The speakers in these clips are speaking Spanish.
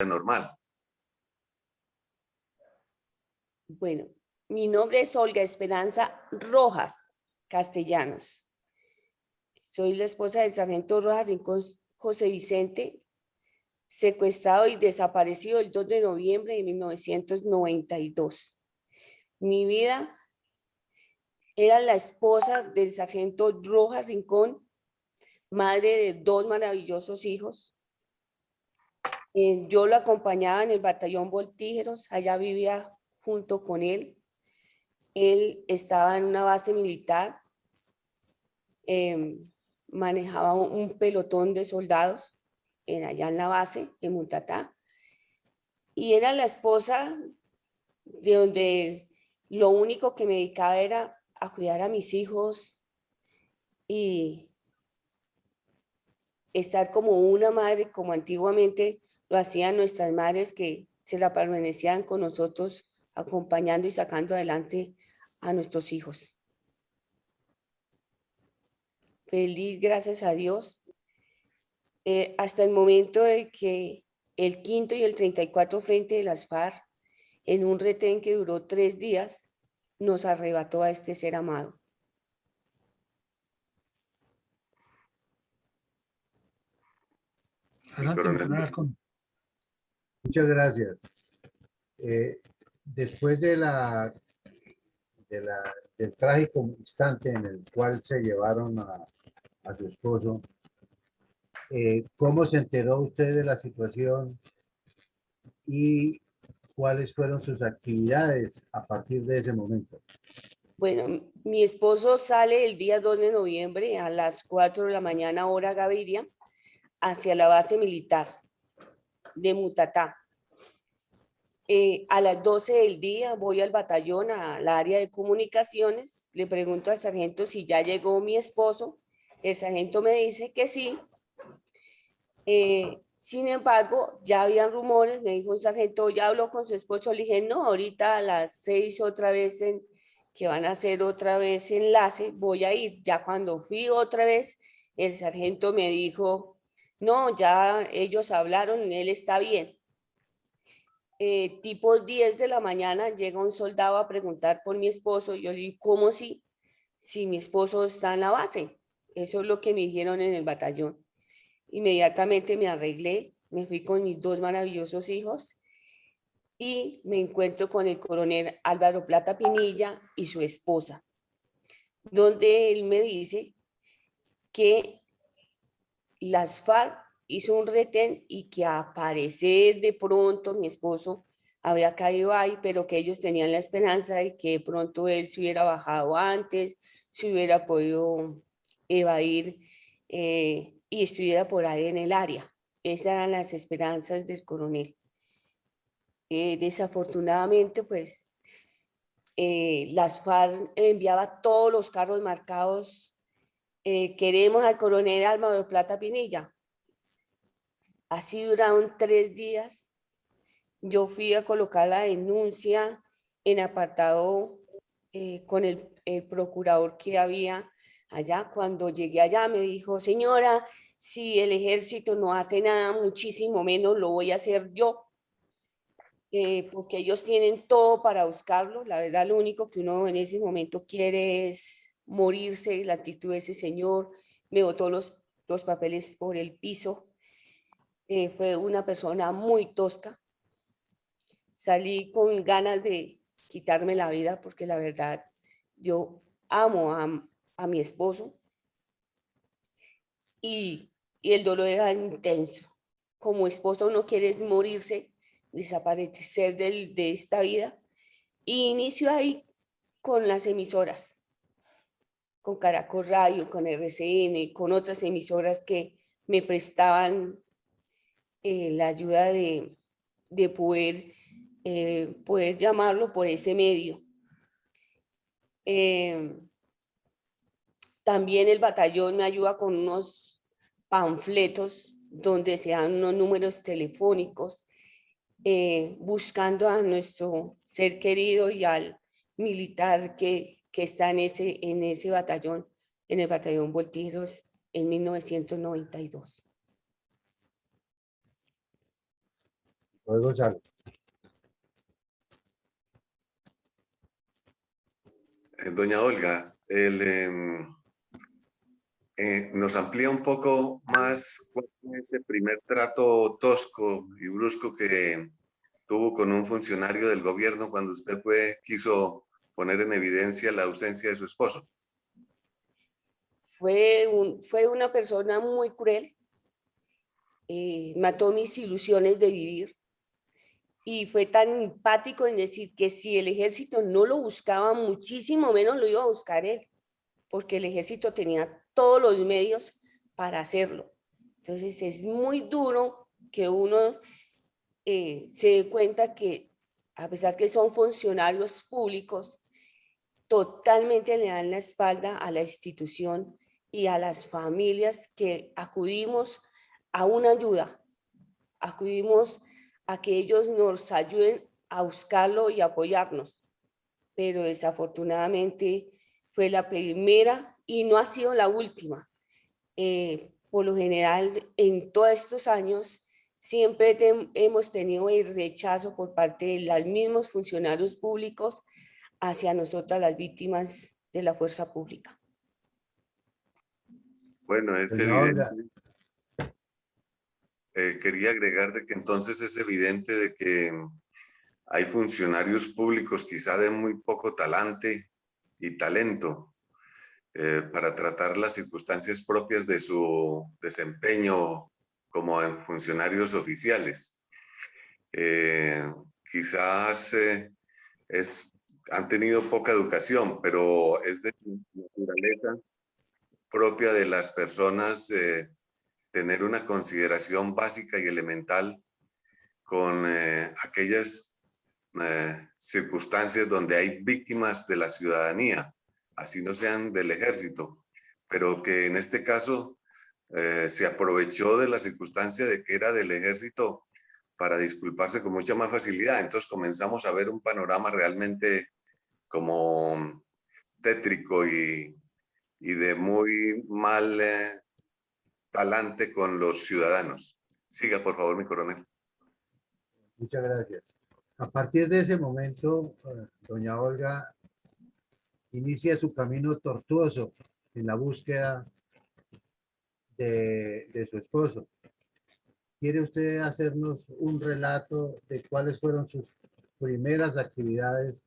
normal. Bueno, mi nombre es Olga Esperanza Rojas Castellanos. Soy la esposa del sargento Rojas Rincón José Vicente, secuestrado y desaparecido el 2 de noviembre de 1992. Mi vida era la esposa del sargento Rojas Rincón, madre de 2 maravillosos hijos. Yo lo acompañaba en el batallón Voltígeros, allá vivía junto con él. Él estaba en una base militar, manejaba un pelotón de soldados allá en la base, en Muntatá, y era la esposa de donde lo único que me dedicaba era a cuidar a mis hijos y estar como una madre, como antiguamente lo hacían nuestras madres que se la permanecían con nosotros, acompañando y sacando adelante a nuestros hijos. Feliz, gracias a Dios. Hasta el momento de que el 5º y el 34 Frente de las FARC, en un retén que duró 3 días, nos arrebató a este ser amado. Muchas gracias. Después del trágico instante en el cual se llevaron a su esposo, ¿cómo se enteró usted de la situación y cuáles fueron sus actividades a partir de ese momento? Bueno, mi esposo sale el día 2 de noviembre a las 4 de la mañana, hora Gaviria, hacia la base militar de Mutatá. A las 12 del día voy al batallón, al área de comunicaciones, le pregunto al sargento si ya llegó mi esposo, el sargento me dice que sí. Sin embargo, ya habían rumores, me dijo un sargento, ya habló con su esposo, le dije, no, ahorita a las 6 otra vez, que van a hacer otra vez enlace, voy a ir. Ya cuando fui otra vez, el sargento me dijo, no, ya ellos hablaron, él está bien. Tipo 10 de la mañana llega un soldado a preguntar por mi esposo. Yo le digo, ¿cómo si mi esposo está en la base? Eso es lo que me dijeron en el batallón. Inmediatamente me arreglé, me fui con mis 2 maravillosos hijos y me encuentro con el coronel Álvaro Plata Pinilla y su esposa, donde él me dice que las FARC hizo un retén y que a parecer de pronto mi esposo había caído ahí, pero que ellos tenían la esperanza de que de pronto él se hubiera bajado antes, se hubiera podido evadir y estuviera por ahí en el área. Esas eran las esperanzas del coronel. Desafortunadamente, pues, las FARC enviaba todos los carros marcados. Queremos al coronel Álvaro Plata Pinilla. Así duraron 3 días. Yo fui a colocar la denuncia en apartado con el procurador que había allá. Cuando llegué allá me dijo, señora, si el ejército no hace nada, muchísimo menos lo voy a hacer yo. Porque ellos tienen todo para buscarlo. La verdad, lo único que uno en ese momento quiere es morirse. La actitud de ese señor me botó los papeles por el piso. Fue una persona muy tosca. Salí con ganas de quitarme la vida porque la verdad yo amo a mi esposo y el dolor era intenso. Como esposo uno quiere es morirse, desaparecer de esta vida. Y inicio ahí con las emisoras, con Caracol Radio, con RCN, con otras emisoras que me prestaban la ayuda de poder llamarlo por ese medio. También el batallón me ayuda con unos panfletos donde se dan unos números telefónicos buscando a nuestro ser querido y al militar que está en ese batallón, en el batallón Voltígeros en 1992. Luego sale. Doña Olga, nos amplía un poco más cuál fue ese primer trato tosco y brusco que tuvo con un funcionario del gobierno cuando usted quiso poner en evidencia la ausencia de su esposo. Fue una persona muy cruel, mató mis ilusiones de vivir y fue tan empático en decir que si el ejército no lo buscaba, muchísimo menos lo iba a buscar él, porque el ejército tenía todos los medios para hacerlo. Entonces es muy duro que uno se dé cuenta que a pesar que son funcionarios públicos, totalmente le dan la espalda a la institución y a las familias que acudimos a una ayuda, acudimos a que ellos nos ayuden a buscarlo y apoyarnos. Pero desafortunadamente fue la primera y no ha sido la última. Por lo general, en todos estos años, siempre hemos tenido el rechazo por parte de los mismos funcionarios públicos hacia nosotras las víctimas de la fuerza pública. Bueno, es Doña Olga. evidente. Quería agregar de que entonces es evidente de que hay funcionarios públicos quizá de muy poco talante y talento para tratar las circunstancias propias de su desempeño como funcionarios oficiales. Quizás han tenido poca educación, pero es de naturaleza propia de las personas tener una consideración básica y elemental con aquellas circunstancias donde hay víctimas de la ciudadanía, así no sean del ejército, pero que en este caso se aprovechó de la circunstancia de que era del ejército para disculparse con mucha más facilidad. Entonces comenzamos a ver un panorama realmente como tétrico y de muy mal talante con los ciudadanos. Siga, por favor, mi coronel. Muchas gracias. A partir de ese momento, doña Olga inicia su camino tortuoso en la búsqueda de su esposo. ¿Quiere usted hacernos un relato de cuáles fueron sus primeras actividades,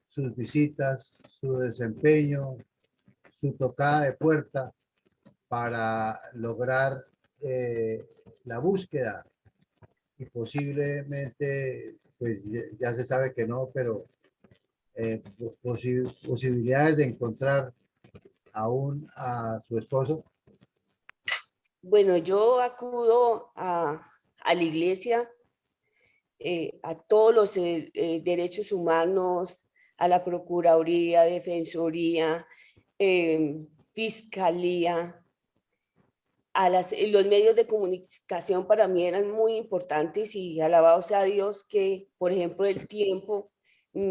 sus visitas, su desempeño, su tocada de puerta para lograr la búsqueda? Y posiblemente, pues ya se sabe que no, pero posibilidades de encontrar aún a su esposo. Bueno, yo acudo a la iglesia, a todos los derechos humanos, a la Procuraduría, Defensoría, Fiscalía, los medios de comunicación para mí eran muy importantes y alabado sea Dios que, por ejemplo, El Tiempo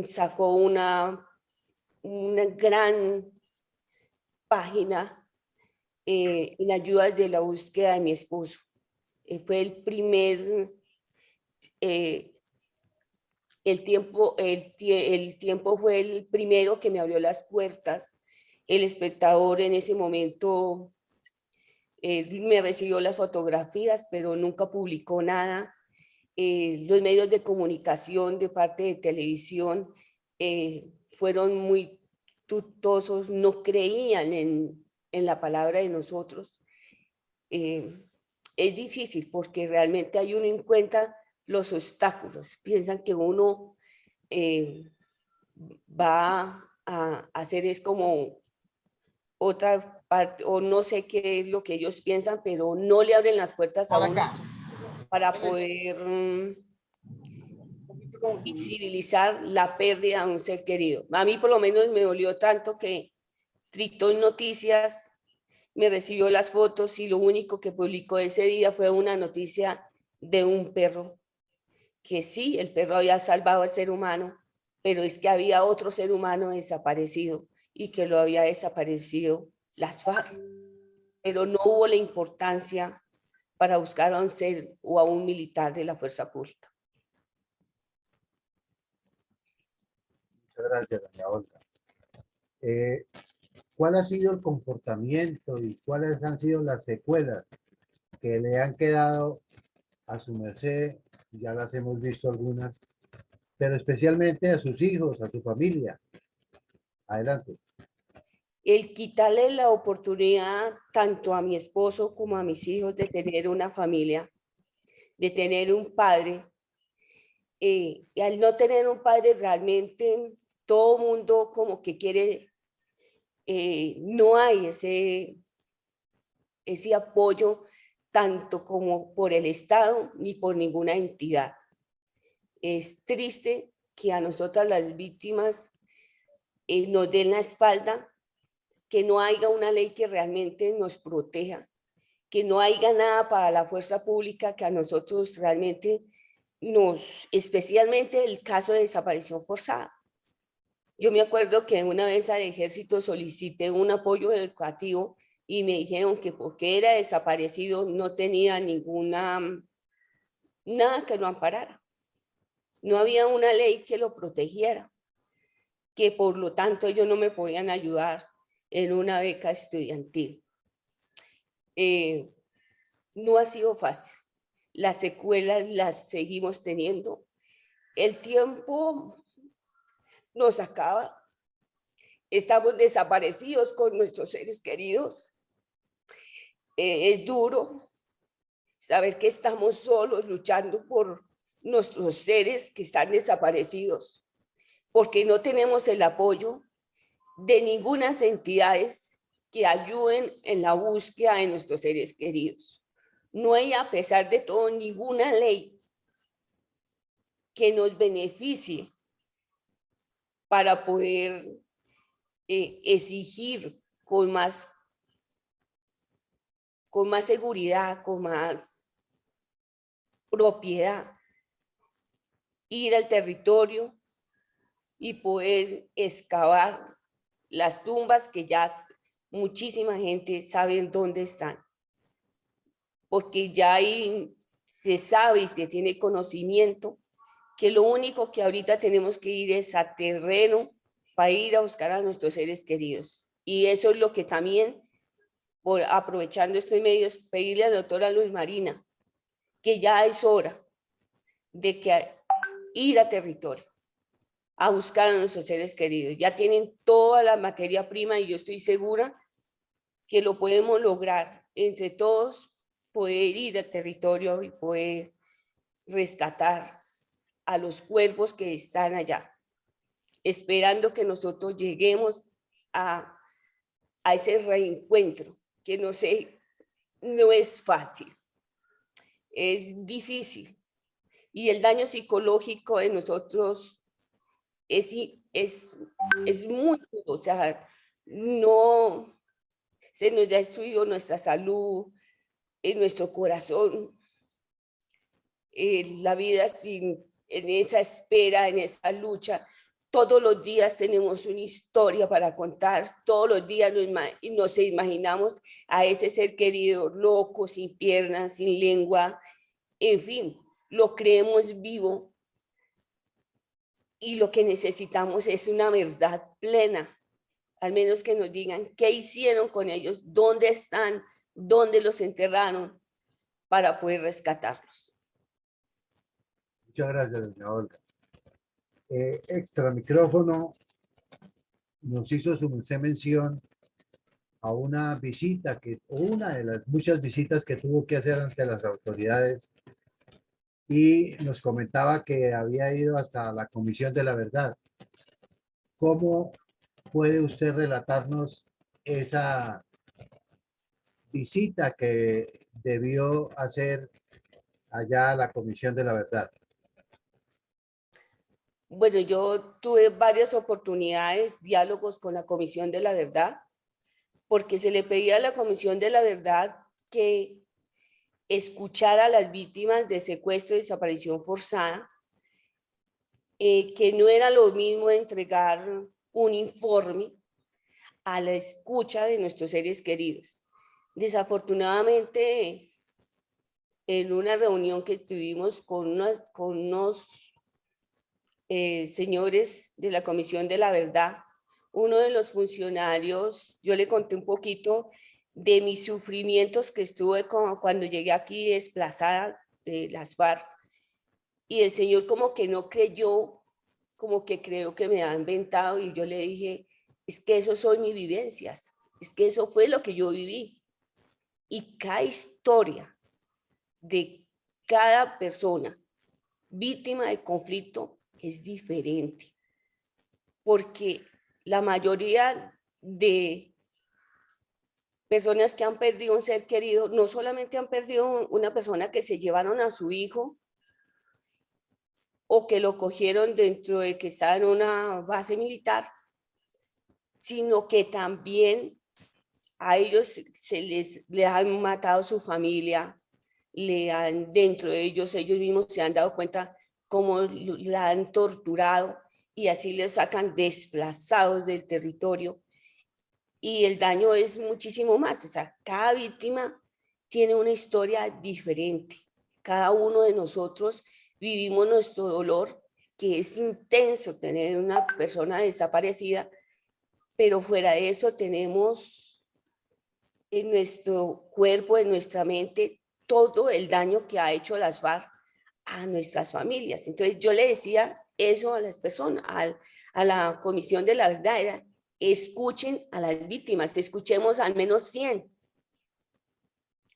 sacó una gran página en ayuda de la búsqueda de mi esposo. Fue el primer, el tiempo fue el primero que me abrió las puertas. El Espectador en ese momento me recibió las fotografías, pero nunca publicó nada. Los medios de comunicación de parte de televisión fueron muy tutosos, no creían en la palabra de nosotros. Es difícil porque realmente hay uno en cuenta los obstáculos. Piensan que uno va a hacer es como otra parte, o no sé qué es lo que ellos piensan, pero no le abren las puertas a uno para poder visibilizar la pérdida de un ser querido. A mí por lo menos me dolió tanto que Tritón Noticias me recibió las fotos y lo único que publicó ese día fue una noticia de un perro, que sí, el perro había salvado al ser humano, pero es que había otro ser humano desaparecido y que lo había desaparecido las FARC, pero no hubo la importancia para buscar a un ser o a un militar de la fuerza pública. Muchas gracias, doña Olga. ¿Cuál ha sido el comportamiento y cuáles han sido las secuelas que le han quedado a su merced? Ya las hemos visto algunas, pero especialmente a sus hijos, a su familia. Adelante. El quitarle la oportunidad tanto a mi esposo como a mis hijos de tener una familia, de tener un padre. Y al no tener un padre realmente todo mundo como que quiere, no hay ese apoyo tanto como por el Estado ni por ninguna entidad. Es triste que a nosotras las víctimas nos den la espalda, que no haya una ley que realmente nos proteja, que no haya nada para la fuerza pública que a nosotros realmente especialmente el caso de desaparición forzada. Yo me acuerdo que una vez al ejército solicité un apoyo educativo y me dijeron que porque era desaparecido no tenía nada que lo amparara. No había una ley que lo protegiera, que por lo tanto ellos no me podían ayudar en una beca estudiantil. No ha sido fácil. Las secuelas las seguimos teniendo. El tiempo nos acaba. Estamos desaparecidos con nuestros seres queridos. Es duro saber que estamos solos luchando por nuestros seres que están desaparecidos, porque no tenemos el apoyo de ninguna entidades que ayuden en la búsqueda de nuestros seres queridos. No hay, a pesar de todo, ninguna ley que nos beneficie para poder exigir con más seguridad, con más propiedad, ir al territorio y poder excavar las tumbas que ya muchísima gente sabe dónde están. Porque ya ahí se sabe y se tiene conocimiento que lo único que ahorita tenemos que ir es a terreno para ir a buscar a nuestros seres queridos. Y eso es lo que también, aprovechando estos medios, pedirle a la doctora Luz Marina, que ya es hora de que ir a territorio, a buscar a nuestros seres queridos. Ya tienen toda la materia prima y yo estoy segura que lo podemos lograr entre todos, poder ir al territorio y poder rescatar a los cuerpos que están allá, esperando que nosotros lleguemos a ese reencuentro, que no es fácil, es difícil. Y el daño psicológico de nosotros es muy duro, o sea, no se nos ha destruido nuestra salud, en nuestro corazón, la vida en esa espera, en esa lucha. Todos los días tenemos una historia para contar, todos los días nos imaginamos a ese ser querido, loco, sin piernas, sin lengua, en fin, lo creemos vivo y lo que necesitamos es una verdad plena, al menos que nos digan qué hicieron con ellos, dónde están, dónde los enterraron para poder rescatarlos. Muchas gracias, doña Olga. Extra micrófono, nos hizo su merced mención a una visita o una de las muchas visitas que tuvo que hacer ante las autoridades y nos comentaba que había ido hasta la Comisión de la Verdad. ¿Cómo puede usted relatarnos esa visita que debió hacer allá a la Comisión de la Verdad? Bueno, yo tuve varias oportunidades, diálogos con la Comisión de la Verdad, porque se le pedía a la Comisión de la Verdad que escuchara a las víctimas de secuestro y desaparición forzada, que no era lo mismo entregar un informe a la escucha de nuestros seres queridos. Desafortunadamente, en una reunión que tuvimos con unos señores de la Comisión de la Verdad. Uno de los funcionarios, yo le conté un poquito de mis sufrimientos que estuve cuando llegué aquí desplazada de las FARC, y el señor como que no creyó, como que creo que me ha inventado, y yo le dije, es que eso son mis vivencias, es que eso fue lo que yo viví. Y cada historia de cada persona víctima de conflicto es diferente, porque la mayoría de personas que han perdido un ser querido, no solamente han perdido una persona que se llevaron a su hijo o que lo cogieron dentro de que estaba en una base militar, sino que también a ellos les han matado su familia, dentro de ellos mismos se han dado cuenta cómo la han torturado y así les sacan desplazados del territorio. Y el daño es muchísimo más. O sea, cada víctima tiene una historia diferente. Cada uno de nosotros vivimos nuestro dolor, que es intenso tener una persona desaparecida, pero fuera de eso tenemos en nuestro cuerpo, en nuestra mente, todo el daño que ha hecho las FARC a nuestras familias. Entonces yo le decía eso a las personas, a la Comisión de la Verdad, era, escuchen a las víctimas, escuchemos al menos 100.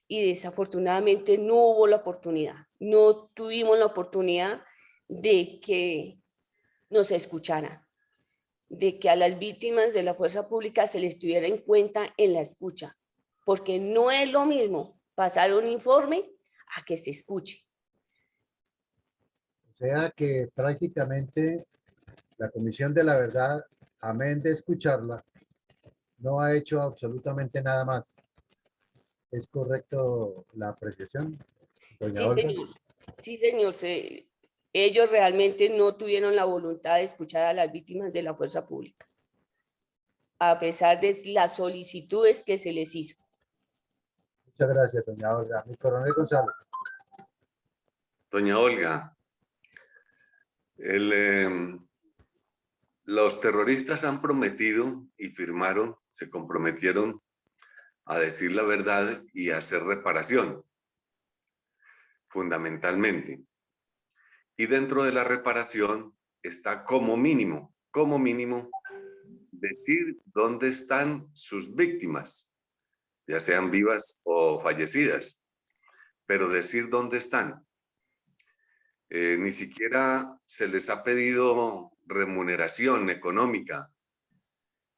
Y desafortunadamente no hubo la oportunidad, no tuvimos la oportunidad de que nos escucharan, de que a las víctimas de la fuerza pública se les tuviera en cuenta en la escucha, porque no es lo mismo pasar un informe a que se escuche. O sea que prácticamente la Comisión de la Verdad, amén de escucharla, no ha hecho absolutamente nada más. ¿Es correcto la apreciación, doña Sí, Olga? señor. Sí, señor. Ellos realmente no tuvieron la voluntad de escuchar a las víctimas de la fuerza pública, a pesar de las solicitudes que se les hizo. Muchas gracias, doña Olga. Mi coronel González. Doña Olga, los terroristas han prometido y firmaron, se comprometieron a decir la verdad y a hacer reparación, fundamentalmente. Y dentro de la reparación está como mínimo, decir dónde están sus víctimas, ya sean vivas o fallecidas, pero decir dónde están. Ni siquiera se les ha pedido remuneración económica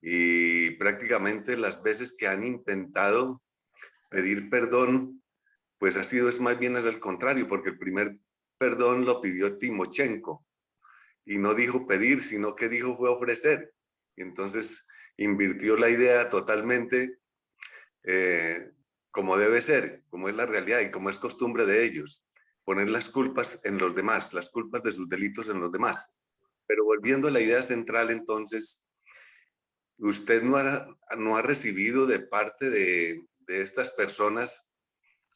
y prácticamente las veces que han intentado pedir perdón, pues ha sido es más bien al contrario, porque el primer perdón lo pidió Timochenko y no dijo pedir, sino que dijo fue ofrecer. Y entonces invirtió la idea totalmente como debe ser, como es la realidad y como es costumbre de ellos, poner las culpas en los demás, las culpas de sus delitos en los demás. Pero volviendo a la idea central, entonces, usted no ha recibido de parte de estas personas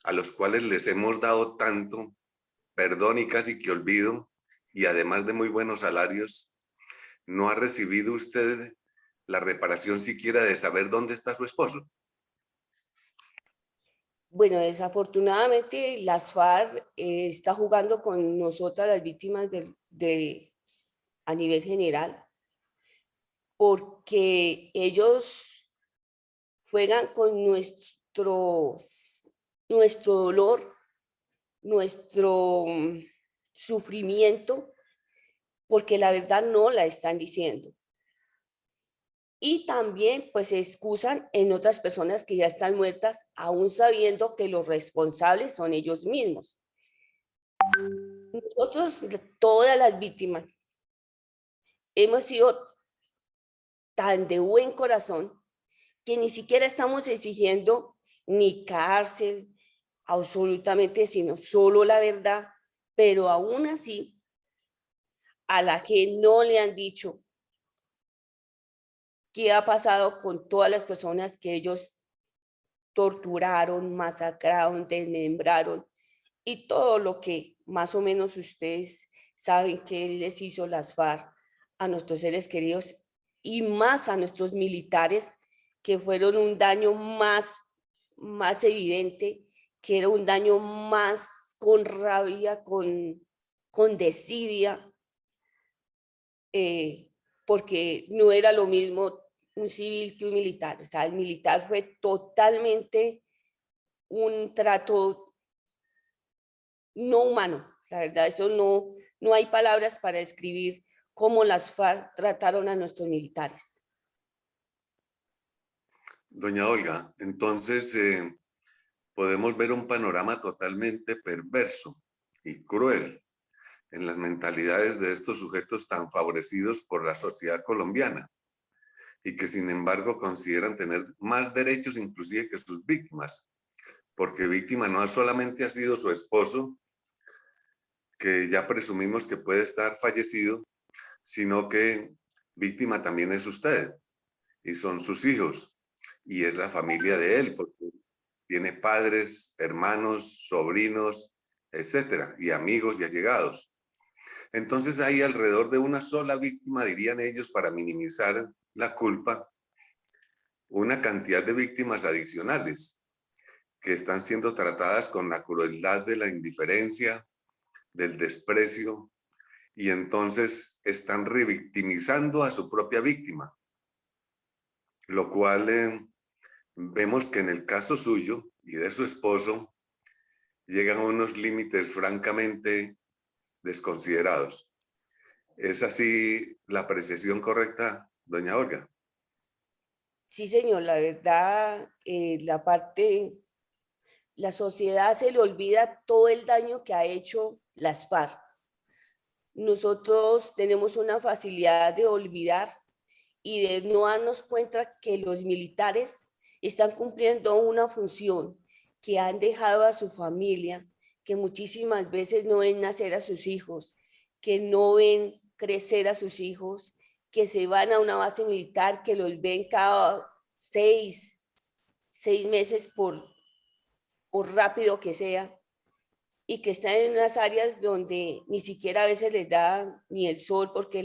a los cuales les hemos dado tanto perdón y casi que olvido, y además de muy buenos salarios, no ha recibido usted la reparación siquiera de saber dónde está su esposo. Bueno, desafortunadamente las FARC está jugando con nosotras las víctimas a nivel general, porque ellos juegan con nuestro dolor, nuestro sufrimiento, porque la verdad no la están diciendo. Y también pues se excusan en otras personas que ya están muertas, aún sabiendo que los responsables son ellos mismos. Nosotros, todas las víctimas, hemos sido tan de buen corazón que ni siquiera estamos exigiendo ni cárcel, absolutamente, sino solo la verdad, pero aún así, a la que no le han dicho qué ha pasado con todas las personas que ellos torturaron, masacraron, desmembraron y todo lo que más o menos ustedes saben que les hizo las FARC a nuestros seres queridos y más a nuestros militares, que fueron un daño más evidente, que era un daño más con rabia, con desidia, porque no era lo mismo un civil que un militar. O sea, el militar fue totalmente un trato no humano. La verdad, eso no hay palabras para describir cómo las FARC trataron a nuestros militares. Doña Olga, entonces podemos ver un panorama totalmente perverso y cruel en las mentalidades de estos sujetos tan favorecidos por la sociedad colombiana y que sin embargo consideran tener más derechos inclusive que sus víctimas, porque víctima no solamente ha sido su esposo, que ya presumimos que puede estar fallecido, sino que víctima también es usted y son sus hijos y es la familia de él, porque tiene padres, hermanos, sobrinos, etcétera, y amigos y allegados. Entonces hay alrededor de una sola víctima, dirían ellos, para minimizar la culpa, una cantidad de víctimas adicionales que están siendo tratadas con la crueldad de la indiferencia, del desprecio, y entonces están revictimizando a su propia víctima, lo cual vemos que en el caso suyo y de su esposo llegan a unos límites francamente desconsiderados. ¿Es así la apreciación correcta, doña Olga? Sí, señor, la verdad, la sociedad se le olvida todo el daño que ha hecho las FARC. Nosotros tenemos una facilidad de olvidar y de no darnos cuenta que los militares están cumpliendo una función, que han dejado a su familia, que muchísimas veces no ven nacer a sus hijos, que no ven crecer a sus hijos, que se van a una base militar, que los ven cada 6 meses por rápido que sea, y que están en unas áreas donde ni siquiera a veces les da ni el sol porque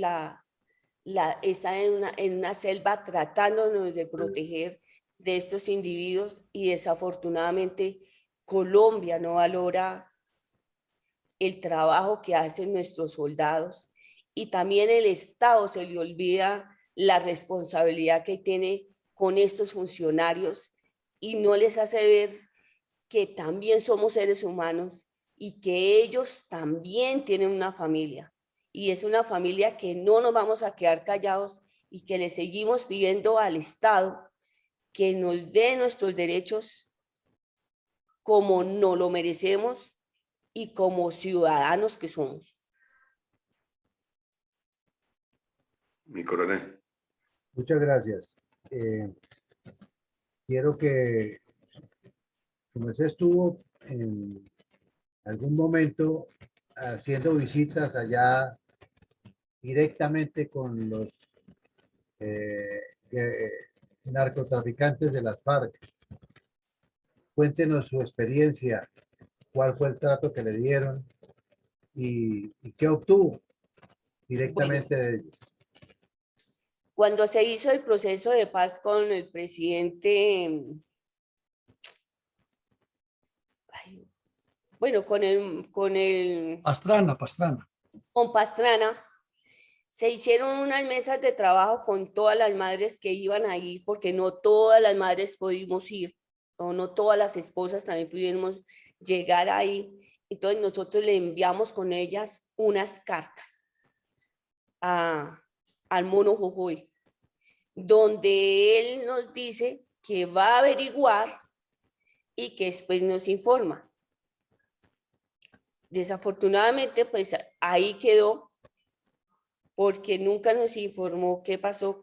están en una selva tratándonos de proteger de estos individuos, y desafortunadamente Colombia no valora el trabajo que hacen nuestros soldados, y también el Estado se le olvida la responsabilidad que tiene con estos funcionarios y no les hace ver que también somos seres humanos y que ellos también tienen una familia. Y es una familia que no nos vamos a quedar callados y que le seguimos pidiendo al Estado que nos dé nuestros derechos como no lo merecemos y como ciudadanos que somos. Mi coronel. Muchas gracias. Quiero que, como usted estuvo en algún momento haciendo visitas allá directamente con los eh, eh, narcotraficantes de las FARC, cuéntenos su experiencia, cuál fue el trato que le dieron y qué obtuvo directamente Bueno, de ellos. cuando se hizo el proceso de paz con el presidente, bueno, Pastrana. con Pastrana, se hicieron unas mesas de trabajo con todas las madres que iban a ir, porque no todas las madres pudimos ir, o no todas las esposas también pudimos llegar ahí. Entonces nosotros le enviamos con ellas unas cartas al mono Jojoy, donde él nos dice que va a averiguar y que después nos informa. Desafortunadamente, pues ahí quedó, porque nunca nos informó qué pasó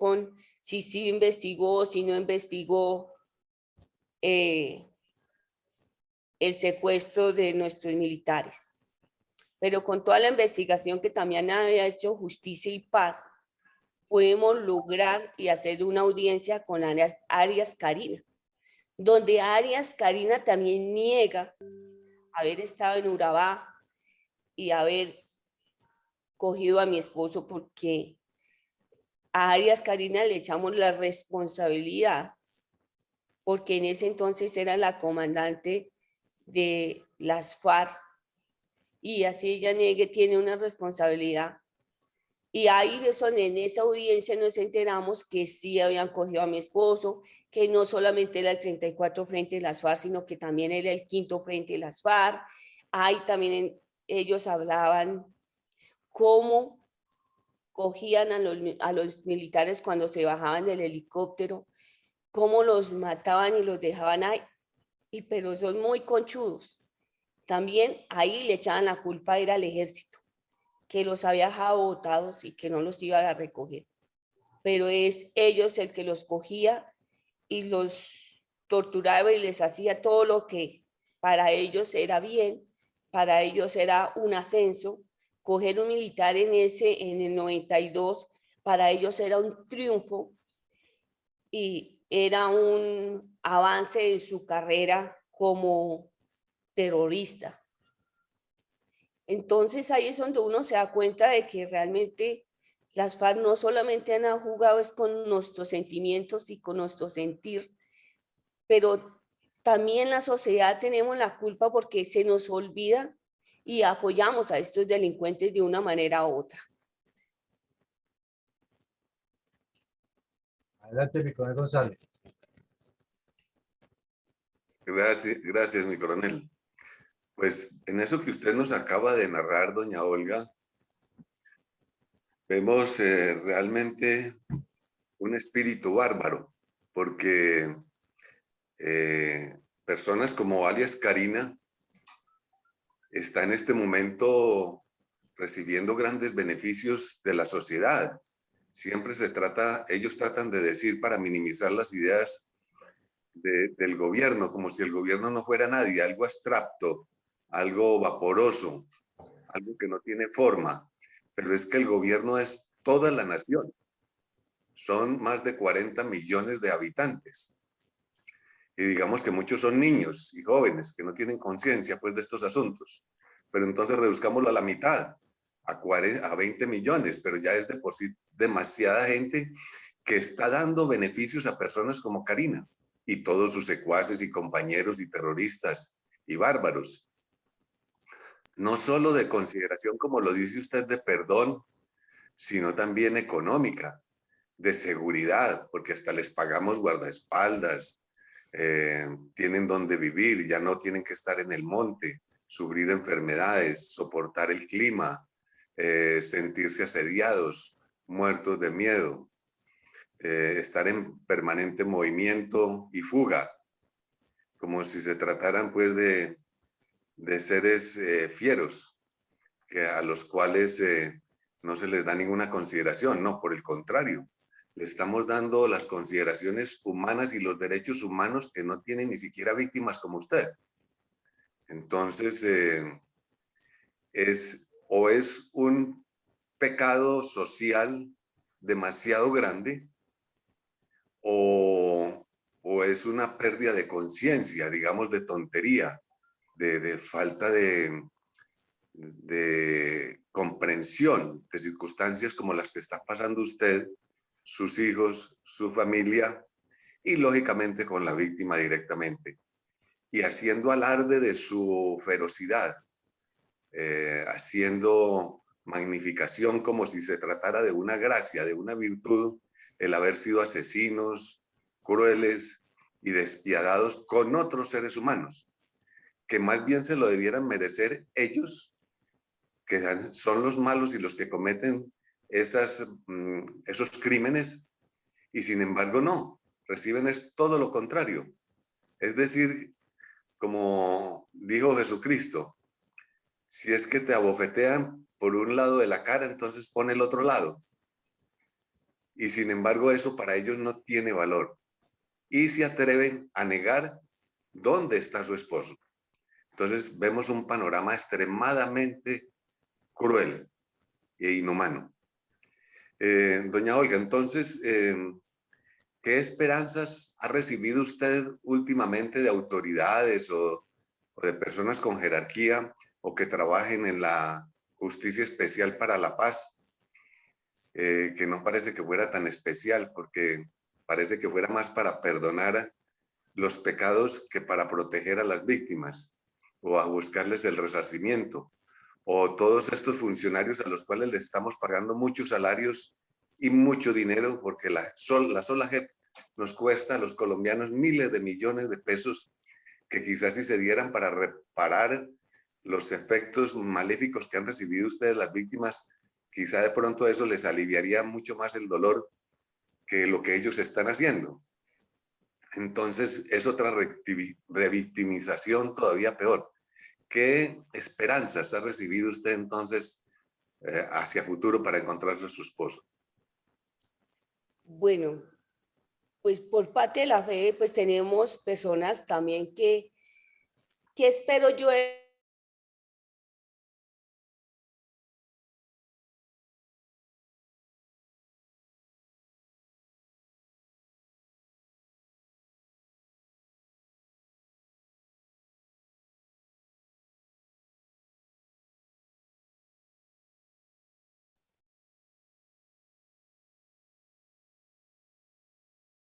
si sí investigó, si no investigó el secuestro de nuestros militares. Pero con toda la investigación que también había hecho Justicia y Paz, pudimos lograr y hacer una audiencia con Arias Carina, donde Arias Carina también niega haber estado en Urabá y haber cogido a mi esposo, porque a Arias Karina le echamos la responsabilidad, porque en ese entonces era la comandante de las FARC, y así ella niegue, tiene una responsabilidad. Y ahí en esa audiencia nos enteramos que sí habían cogido a mi esposo, que no solamente era el 34 Frente de las FARC, sino que también era el 5º Frente de las FARC. Ahí también ellos hablaban cómo cogían a los militares cuando se bajaban del helicóptero, cómo los mataban y los dejaban ahí, pero son muy conchudos. También ahí le echaban la culpa era al ejército, que los había dejado botados y que no los iba a recoger. Pero es ellos el que los cogía y los torturaba y les hacía todo lo que para ellos era bien, para ellos era un ascenso. Coger un militar en el 92, para ellos era un triunfo y era un avance de su carrera como terrorista. Entonces ahí es donde uno se da cuenta de que realmente las FARC no solamente han jugado es con nuestros sentimientos y con nuestro sentir, pero también la sociedad tenemos la culpa porque se nos olvida y apoyamos a estos delincuentes de una manera u otra. Adelante, mi coronel González. Gracias, mi coronel. Pues en eso que usted nos acaba de narrar, doña Olga, vemos realmente un espíritu bárbaro, porque personas como alias Karina está en este momento recibiendo grandes beneficios de la sociedad. Siempre ellos tratan de decir para minimizar las ideas del gobierno, como si el gobierno no fuera nadie, algo abstracto, algo vaporoso, algo que no tiene forma. Pero es que el gobierno es toda la nación. Son más de 40 millones de habitantes. Y digamos que muchos son niños y jóvenes que no tienen conciencia pues de estos asuntos. Pero entonces reduzcámoslo a la mitad, a 20 millones, pero ya es de por sí demasiada gente que está dando beneficios a personas como Karina y todos sus secuaces y compañeros y terroristas y bárbaros. No solo de consideración, como lo dice usted, de perdón, sino también económica, de seguridad, porque hasta les pagamos guardaespaldas, tienen donde vivir, ya no tienen que estar en el monte, sufrir enfermedades, soportar el clima, sentirse asediados, muertos de miedo, estar en permanente movimiento y fuga, como si se trataran pues de seres fieros, a los cuales no se les da ninguna consideración, no, por el contrario, le estamos dando las consideraciones humanas y los derechos humanos que no tienen ni siquiera víctimas como usted. Entonces, es un pecado social demasiado grande o es una pérdida de conciencia, digamos, de tontería, de falta de comprensión de circunstancias como las que está pasando usted, sus hijos, su familia y lógicamente con la víctima directamente. Y haciendo alarde de su ferocidad, haciendo magnificación como si se tratara de una gracia, de una virtud, el haber sido asesinos, crueles y despiadados con otros seres humanos, que más bien se lo debieran merecer ellos, que son los malos y los que cometen esos crímenes, y sin embargo no, reciben es todo lo contrario. Es decir, como dijo Jesucristo, si es que te abofetean por un lado de la cara, entonces pon el otro lado. Y sin embargo eso para ellos no tiene valor. Y se atreven a negar dónde está su esposo. Entonces vemos un panorama extremadamente cruel e inhumano. Doña Olga, entonces, ¿qué esperanzas ha recibido usted últimamente de autoridades o o de personas con jerarquía o que trabajen en la justicia especial para la paz, que no parece que fuera tan especial, porque parece que fuera más para perdonar los pecados que para proteger a las víctimas o a buscarles el resarcimiento, o todos estos funcionarios a los cuales les estamos pagando muchos salarios y mucho dinero, porque la sola JEP nos cuesta a los colombianos miles de millones de pesos, que quizás si se dieran para reparar los efectos maléficos que han recibido ustedes las víctimas, quizá de pronto eso les aliviaría mucho más el dolor que lo que ellos están haciendo. Entonces es otra revictimización todavía peor. ¿Qué esperanzas ha recibido usted entonces hacia futuro para encontrarse a su esposo? Bueno, pues por parte de la fe, pues tenemos personas también que espero yo.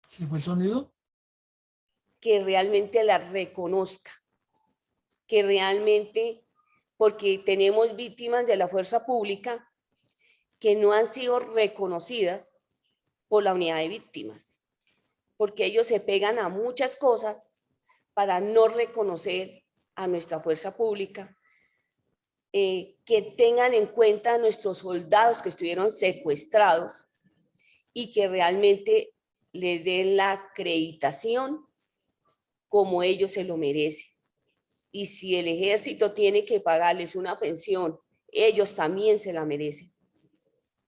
¿Se fue el sonido? Que realmente la reconozca, que realmente, porque tenemos víctimas de la fuerza pública que no han sido reconocidas por la unidad de víctimas, porque ellos se pegan a muchas cosas para no reconocer a nuestra fuerza pública, que tengan en cuenta a nuestros soldados que estuvieron secuestrados y que realmente les den la acreditación como ellos se lo merecen. Y si el ejército tiene que pagarles una pensión, ellos también se la merecen.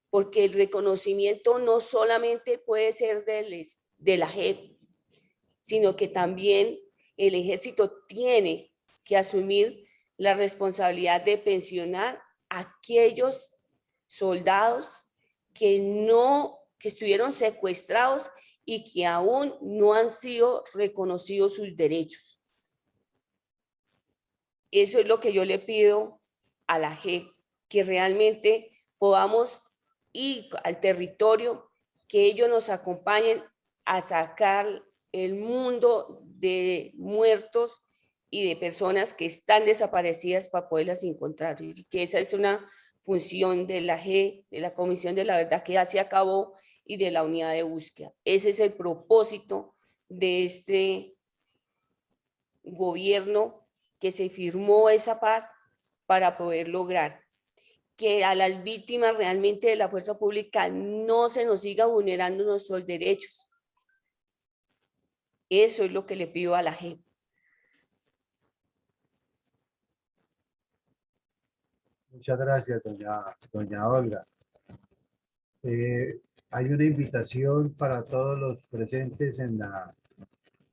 Porque el reconocimiento no solamente puede ser de la JEP, sino que también el ejército tiene que asumir la responsabilidad de pensionar a aquellos soldados que estuvieron secuestrados y que aún no han sido reconocidos sus derechos. Eso es lo que yo le pido a la JEP, que realmente podamos ir al territorio, que ellos nos acompañen a sacar el mundo de muertos y de personas que están desaparecidas para poderlas encontrar. Y que esa es una función de la JEP, de la Comisión de la Verdad que ya se acabó y de la unidad de búsqueda. Ese es el propósito de este gobierno, que se firmó esa paz para poder lograr que a las víctimas realmente de la fuerza pública no se nos siga vulnerando nuestros derechos. Eso es lo que le pido a la JEP. Muchas gracias, doña Olga. Hay una invitación para todos los presentes en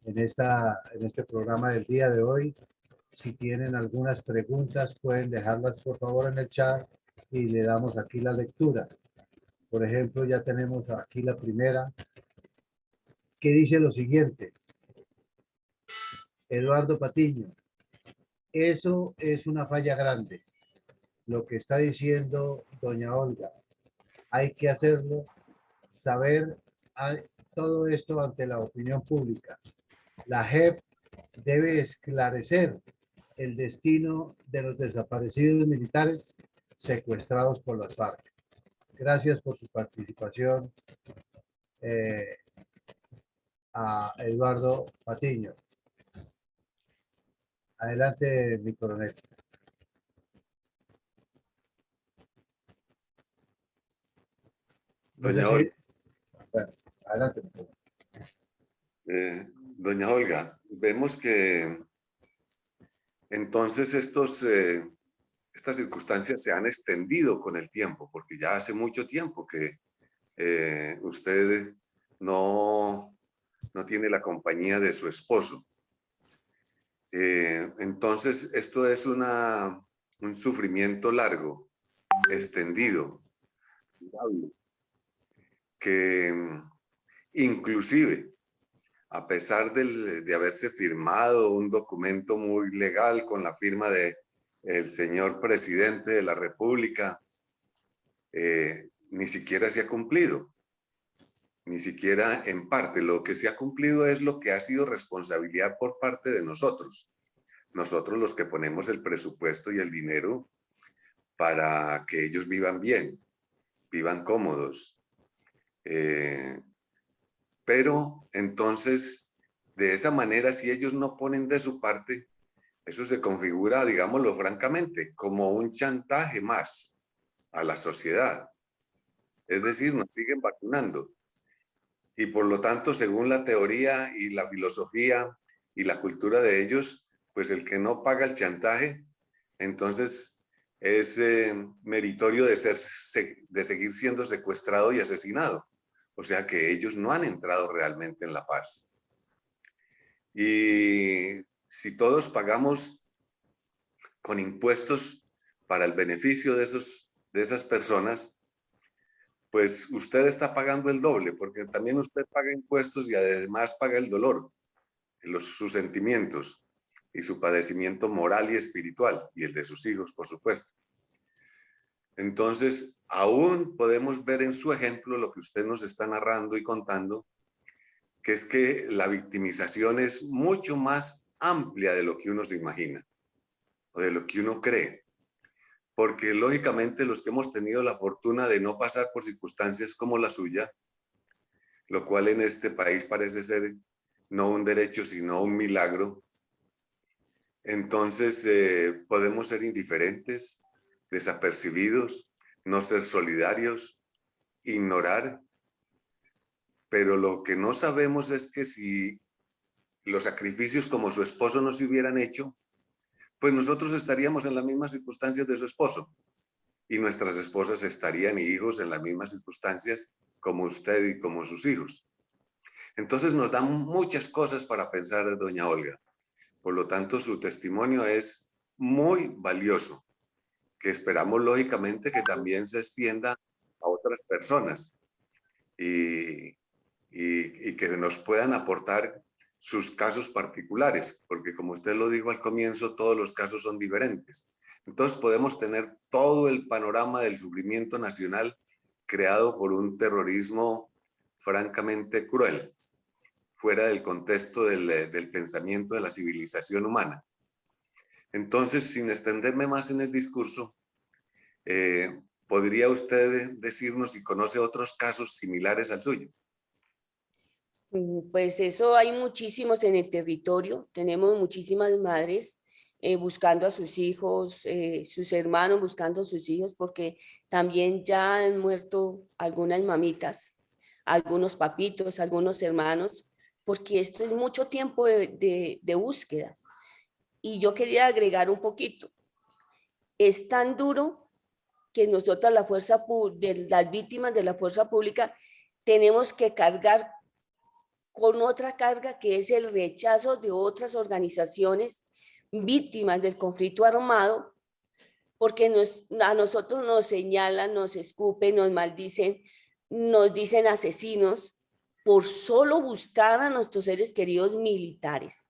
este programa del día de hoy. Si tienen algunas preguntas, pueden dejarlas por favor en el chat y le damos aquí la lectura. Por ejemplo, ya tenemos aquí la primera, que dice lo siguiente. Eduardo Patiño, eso es una falla grande. Lo que está diciendo doña Olga, hay que hacerlo, saber todo esto ante la opinión pública. La JEP debe esclarecer el destino de los desaparecidos militares secuestrados por las FARC. Gracias por su participación, a Eduardo Patiño. Adelante, mi coronel. Doña Olga. Bueno, adelante. Doña Olga, vemos que entonces estas circunstancias se han extendido con el tiempo, porque ya hace mucho tiempo que usted no tiene la compañía de su esposo. Entonces, esto es un sufrimiento largo, extendido, que inclusive a pesar de haberse firmado un documento muy legal con la firma de el señor presidente de la República, ni siquiera se ha cumplido, ni siquiera en parte. Lo que se ha cumplido es lo que ha sido responsabilidad por parte de nosotros los que ponemos el presupuesto y el dinero para que ellos vivan bien, vivan cómodos. Pero entonces, de esa manera, si ellos no ponen de su parte, eso se configura, digámoslo francamente, como un chantaje más a la sociedad. Es decir, nos siguen vacunando. Y por lo tanto, según la teoría y la filosofía y la cultura de ellos, pues el que no paga el chantaje, entonces es meritorio de seguir siendo secuestrado y asesinado. O sea que ellos no han entrado realmente en la paz. Y si todos pagamos con impuestos para el beneficio de esas personas, pues usted está pagando el doble, porque también usted paga impuestos y además paga el dolor, sus sentimientos y su padecimiento moral y espiritual, y el de sus hijos, por supuesto. Entonces, aún podemos ver en su ejemplo lo que usted nos está narrando y contando, que es que la victimización es mucho más amplia de lo que uno se imagina o de lo que uno cree. Porque lógicamente los que hemos tenido la fortuna de no pasar por circunstancias como la suya, lo cual en este país parece ser no un derecho, sino un milagro, entonces podemos ser indiferentes, desapercibidos, no ser solidarios, ignorar, pero lo que no sabemos es que si los sacrificios como su esposo no se hubieran hecho, pues nosotros estaríamos en las mismas circunstancias de su esposo y nuestras esposas estarían y hijos en las mismas circunstancias como usted y como sus hijos. Entonces nos dan muchas cosas para pensar, doña Olga. Por lo tanto, su testimonio es muy valioso, que esperamos lógicamente que también se extienda a otras personas y que nos puedan aportar sus casos particulares, porque como usted lo dijo al comienzo, todos los casos son diferentes. Entonces podemos tener todo el panorama del sufrimiento nacional creado por un terrorismo francamente cruel, fuera del contexto del pensamiento de la civilización humana. Entonces, sin extenderme más en el discurso, ¿podría usted decirnos si conoce otros casos similares al suyo? Pues eso hay muchísimos en el territorio. Tenemos muchísimas madres buscando a sus hijos, sus hermanos buscando a sus hijos, porque también ya han muerto algunas mamitas, algunos papitos, algunos hermanos, porque esto es mucho tiempo de búsqueda. Y yo quería agregar un poquito. Es tan duro que nosotros, las víctimas de la fuerza pública, tenemos que cargar con otra carga que es el rechazo de otras organizaciones víctimas del conflicto armado, porque a nosotros nos señalan, nos escupen, nos maldicen, nos dicen asesinos por solo buscar a nuestros seres queridos militares.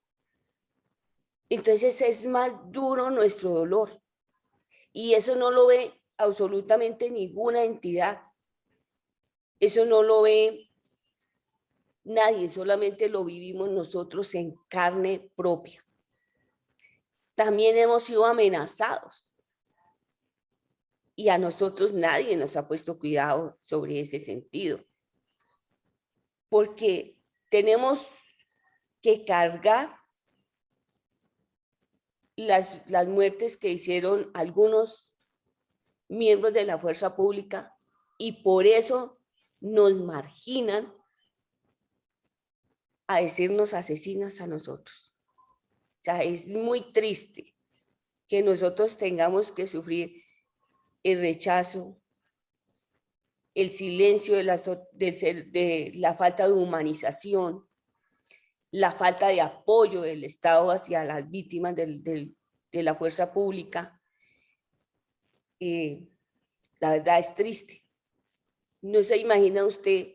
Entonces es más duro nuestro dolor y eso no lo ve absolutamente ninguna entidad. Eso no lo ve nadie, solamente lo vivimos nosotros en carne propia. También hemos sido amenazados y a nosotros nadie nos ha puesto cuidado sobre ese sentido, porque tenemos que cargar las muertes que hicieron algunos miembros de la fuerza pública y por eso nos marginan a decirnos asesinas a nosotros. O sea, es muy triste que nosotros tengamos que sufrir el rechazo, el silencio de la falta de humanización, la falta de apoyo del Estado hacia las víctimas de la fuerza pública. La verdad es triste. No se imagina usted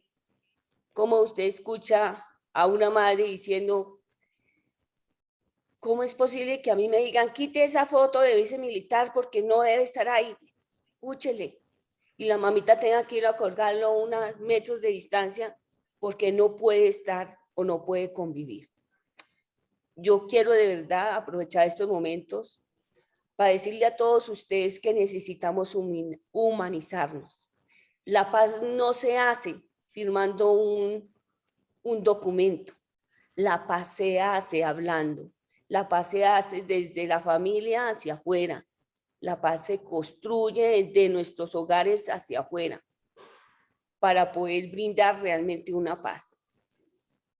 cómo usted escucha a una madre diciendo, ¿cómo es posible que a mí me digan, quite esa foto de vice militar porque no debe estar ahí? Úchele. Y la mamita tenga que ir a colgarlo a unos metros de distancia porque no puede estar o no puede convivir. Yo quiero de verdad aprovechar estos momentos para decirle a todos ustedes que necesitamos humanizarnos. La paz no se hace firmando un documento. La paz se hace hablando. La paz se hace desde la familia hacia afuera. La paz se construye de nuestros hogares hacia afuera para poder brindar realmente una paz.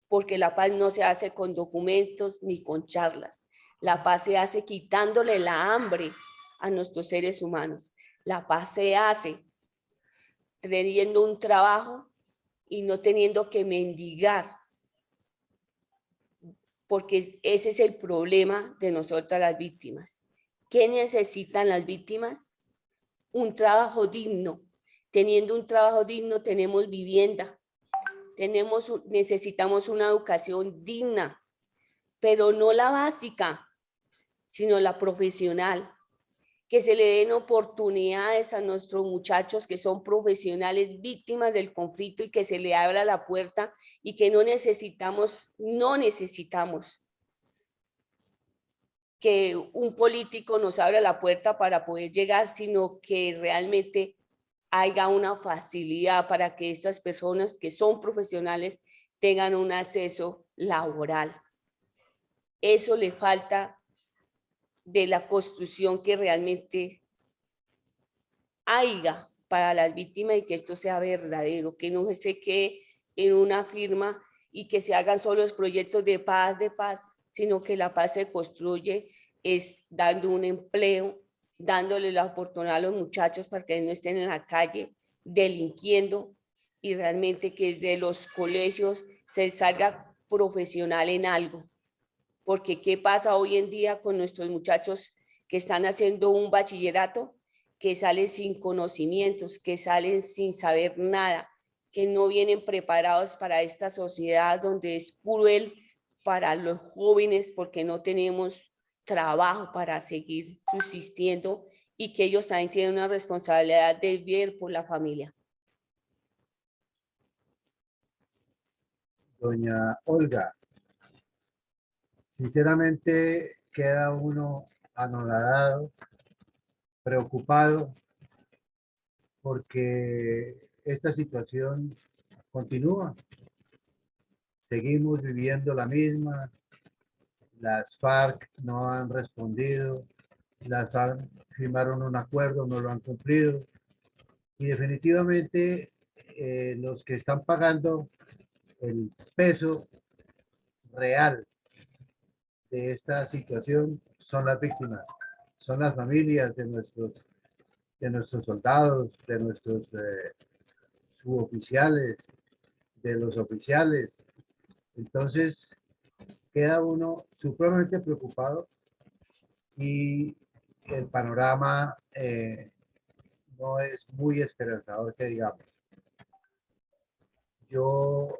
Porque la paz no se hace con documentos ni con charlas. La paz se hace quitándole la hambre a nuestros seres humanos. La paz se hace teniendo un trabajo y no teniendo que mendigar, porque ese es el problema de nosotras las víctimas. ¿Qué necesitan las víctimas? Un trabajo digno. Teniendo un trabajo digno tenemos vivienda, necesitamos una educación digna, pero no la básica, sino la profesional. Que se le den oportunidades a nuestros muchachos que son profesionales víctimas del conflicto y que se le abra la puerta y que no necesitamos que un político nos abra la puerta para poder llegar, sino que realmente haya una facilidad para que estas personas que son profesionales tengan un acceso laboral. Eso le falta de la construcción que realmente haya para las víctimas y que esto sea verdadero, que no se quede en una firma y que se hagan solo los proyectos de paz, sino que la paz se construye es dando un empleo, dándole la oportunidad a los muchachos para que no estén en la calle delinquiendo y realmente que desde los colegios se salga profesional en algo. Porque ¿qué pasa hoy en día con nuestros muchachos que están haciendo un bachillerato? Que salen sin conocimientos, que salen sin saber nada, que no vienen preparados para esta sociedad donde es cruel para los jóvenes porque no tenemos trabajo para seguir subsistiendo y que ellos también tienen una responsabilidad de ver por la familia. Doña Olga, sinceramente queda uno anonadado, preocupado, porque esta situación continúa. Seguimos viviendo la misma. Las FARC no han respondido. Las FARC firmaron un acuerdo, no lo han cumplido. Y definitivamente los que están pagando el peso real de esta situación son las víctimas, son las familias de nuestros soldados, de nuestros suboficiales, de los oficiales. Entonces, queda uno supremamente preocupado y el panorama no es muy esperanzador, que digamos. Yo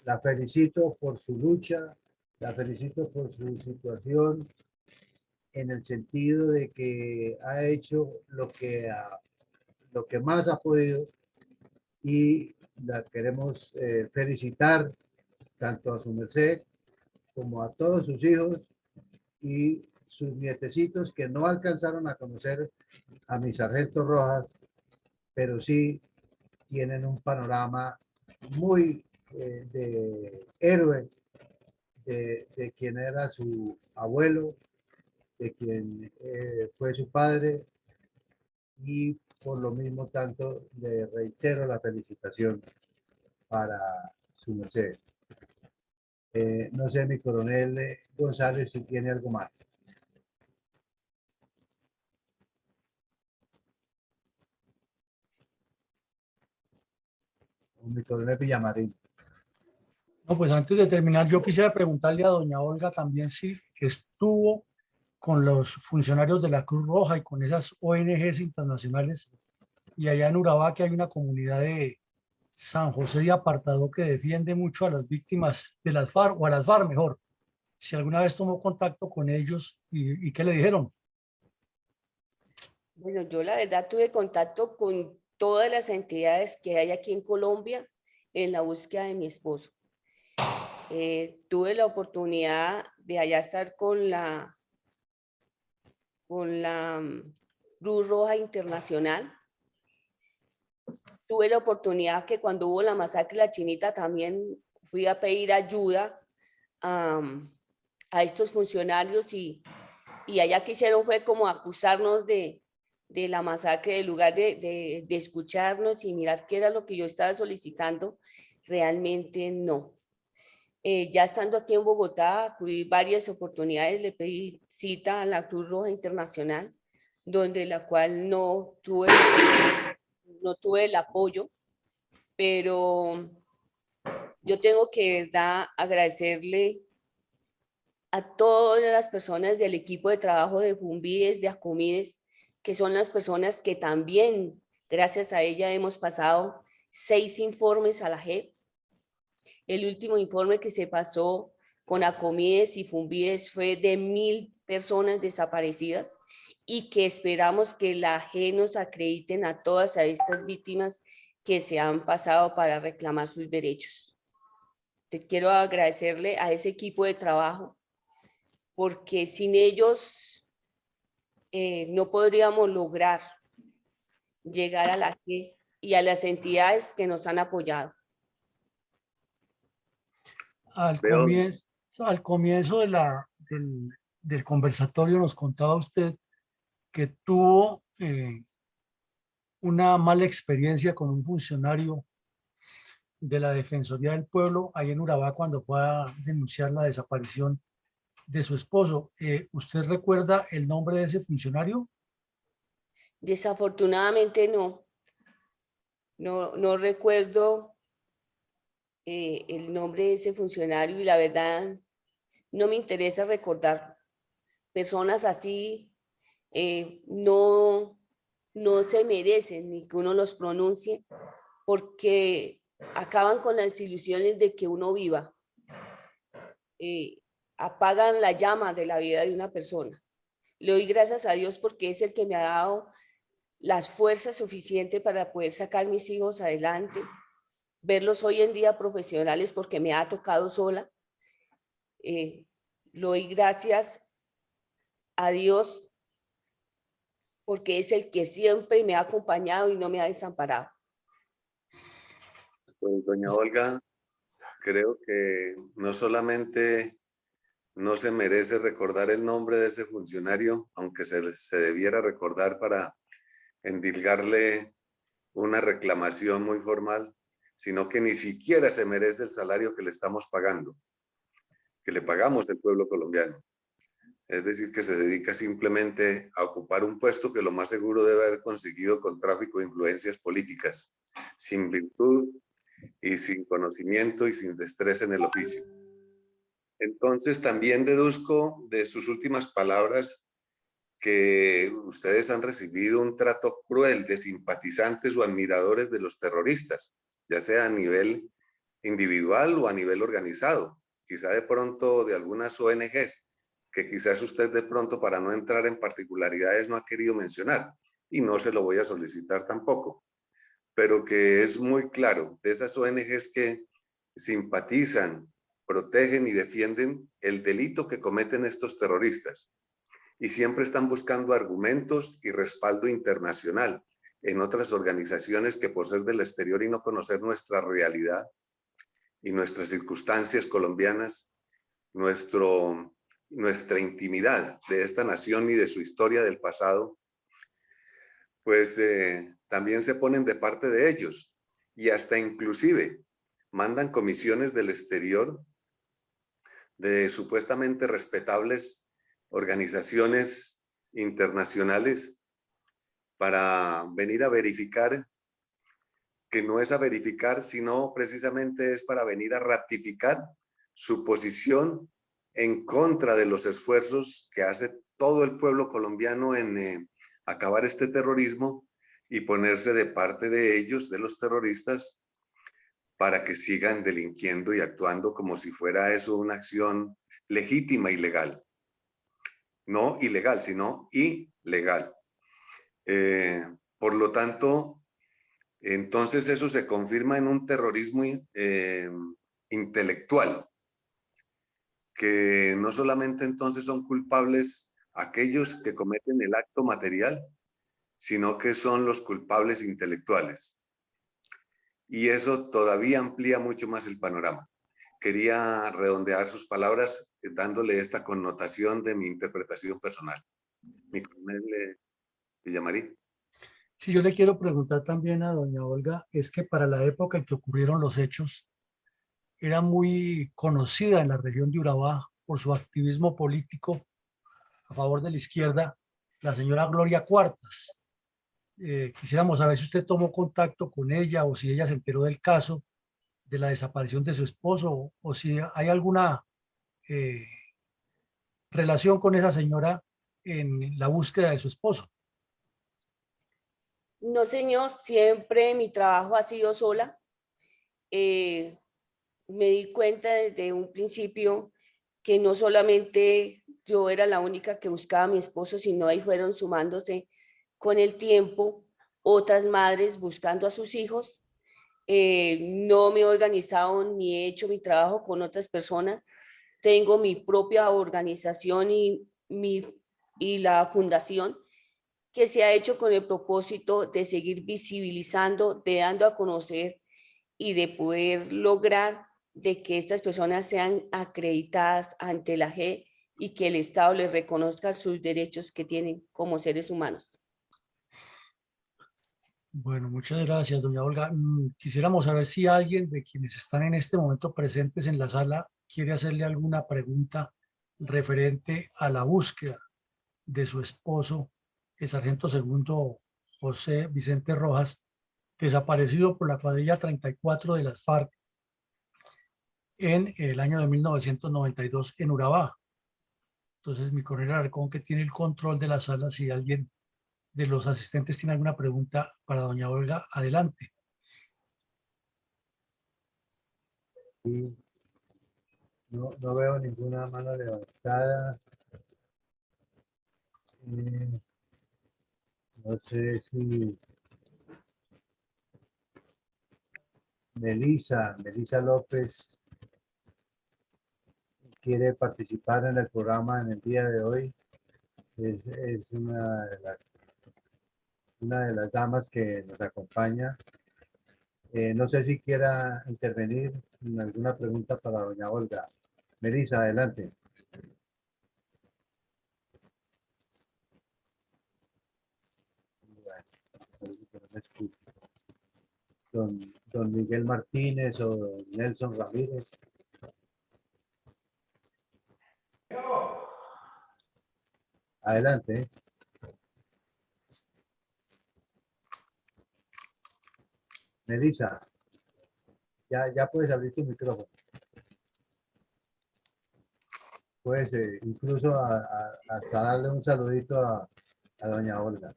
la felicito por su lucha, la felicito por su situación, en el sentido de que ha hecho lo que más ha podido y la queremos felicitar tanto a su merced como a todos sus hijos y sus nietecitos que no alcanzaron a conocer a mi sargento Rojas, pero sí tienen un panorama muy de héroe de quien era su abuelo, de quien fue su padre, y por lo mismo tanto le reitero la felicitación para su merced. No sé, mi coronel González, si tiene algo más. Mi coronel Villamarín. No, pues antes de terminar, yo quisiera preguntarle a doña Olga también si estuvo con los funcionarios de la Cruz Roja y con esas ONGs internacionales, y allá en Urabá que hay una comunidad de San José de Apartado, que defiende mucho a las víctimas de las FARC, o a las FARC mejor. Si alguna vez tomó contacto con ellos y qué le dijeron. Bueno, yo la verdad tuve contacto con todas las entidades que hay aquí en Colombia en la búsqueda de mi esposo. Tuve la oportunidad de allá estar con la Cruz Roja Internacional. Tuve la oportunidad que cuando hubo la masacre de La Chinita también fui a pedir ayuda a estos funcionarios y allá que hicieron fue como acusarnos de la masacre, en lugar de escucharnos y mirar qué era lo que yo estaba solicitando, realmente no. Ya estando aquí en Bogotá, acudí varias oportunidades, le pedí cita a la Cruz Roja Internacional, donde la cual no tuve el apoyo, pero yo tengo que, ¿verdad?, agradecerle a todas las personas del equipo de trabajo de Funvides, de Acomides, que son las personas que también, gracias a ella, hemos pasado 6 informes a la JEP. El último informe que se pasó con Acomides y Funvides fue de 1.000 personas desaparecidas y que esperamos que la JEP nos acrediten a todas estas víctimas que se han pasado para reclamar sus derechos. Te quiero agradecerle a ese equipo de trabajo, porque sin ellos no podríamos lograr llegar a la JEP y a las entidades que nos han apoyado. Al Veo, comienzo del conversatorio nos contaba usted que tuvo una mala experiencia con un funcionario de la Defensoría del Pueblo ahí en Urabá cuando fue a denunciar la desaparición de su esposo. ¿Usted recuerda el nombre de ese funcionario? Desafortunadamente no recuerdo el nombre de ese funcionario y la verdad no me interesa recordar. Personas así no se merecen ni que uno los pronuncie, porque acaban con las ilusiones de que uno viva. Apagan la llama de la vida de una persona. Le doy gracias a Dios porque es el que me ha dado las fuerzas suficientes para poder sacar mis hijos adelante, verlos hoy en día profesionales porque me ha tocado sola. Le doy gracias a Dios porque es el que siempre me ha acompañado y no me ha desamparado. pues, doña Olga, creo que no solamente no se merece recordar el nombre de ese funcionario, aunque se debiera recordar para endilgarle una reclamación muy formal, sino que ni siquiera se merece el salario que le estamos pagando, que le pagamos el pueblo colombiano. Es decir, que se dedica simplemente a ocupar un puesto que lo más seguro debe haber conseguido con tráfico de influencias políticas, sin virtud y sin conocimiento y sin destreza en el oficio. Entonces, también deduzco de sus últimas palabras que ustedes han recibido un trato cruel de simpatizantes o admiradores de los terroristas, ya sea a nivel individual o a nivel organizado, quizá de pronto de algunas ONGs, que quizás usted de pronto, para no entrar en particularidades, no ha querido mencionar, y no se lo voy a solicitar tampoco, pero que es muy claro, de esas ONGs que simpatizan, protegen y defienden el delito que cometen estos terroristas, y siempre están buscando argumentos y respaldo internacional en otras organizaciones que, por ser del exterior y no conocer nuestra realidad y nuestras circunstancias colombianas, nuestra intimidad de esta nación y de su historia del pasado, pues también se ponen de parte de ellos y hasta inclusive mandan comisiones del exterior de supuestamente respetables organizaciones internacionales para venir a verificar, que no es a verificar, sino precisamente es para venir a ratificar su posición en contra de los esfuerzos que hace todo el pueblo colombiano en acabar este terrorismo y ponerse de parte de ellos, de los terroristas, para que sigan delinquiendo y actuando como si fuera eso una acción legítima y legal. No ilegal, sino ilegal. Por lo tanto, entonces eso se confirma en un terrorismo intelectual, que no solamente entonces son culpables aquellos que cometen el acto material, sino que son los culpables intelectuales. Y eso todavía amplía mucho más el panorama. Quería redondear sus palabras dándole esta connotación de mi interpretación personal. Mi coronel Villamarín. Si yo le quiero preguntar también a doña Olga, es que para la época en que ocurrieron los hechos, era muy conocida en la región de Urabá por su activismo político a favor de la izquierda, la señora Gloria Cuartas. Quisiéramos saber si usted tomó contacto con ella o si ella se enteró del caso de la desaparición de su esposo o si hay alguna relación con esa señora en la búsqueda de su esposo. No, señor, siempre mi trabajo ha sido sola. Me di cuenta desde un principio que no solamente yo era la única que buscaba a mi esposo, sino ahí fueron sumándose con el tiempo otras madres buscando a sus hijos. No me he organizado ni he hecho mi trabajo con otras personas. Tengo mi propia organización y la fundación que se ha hecho con el propósito de seguir visibilizando, de dando a conocer y de poder lograr de que estas personas sean acreditadas ante la JEP y que el Estado les reconozca sus derechos que tienen como seres humanos. Bueno, muchas gracias, doña Olga. Quisiéramos saber si alguien de quienes están en este momento presentes en la sala quiere hacerle alguna pregunta referente a la búsqueda de su esposo, el sargento segundo José Vicente Rojas, desaparecido por la cuadrilla 34 de las FARC en el año de 1992 en Urabá. Entonces, mi coronel Alarcón, que tiene el control de la sala, si alguien de los asistentes tiene alguna pregunta para doña Olga, adelante. Sí, no veo ninguna mano levantada. No sé si Melisa López quiere participar en el programa en el día de hoy. Es una de las damas que nos acompaña. No sé si quiera intervenir en alguna pregunta para doña Olga. Melisa, adelante. Bueno, parece que no me escucha. Don Miguel Martínez o don Nelson Ramírez. Adelante. Melisa, ya puedes abrir tu micrófono. Puedes incluso hasta darle un saludito a doña Olga.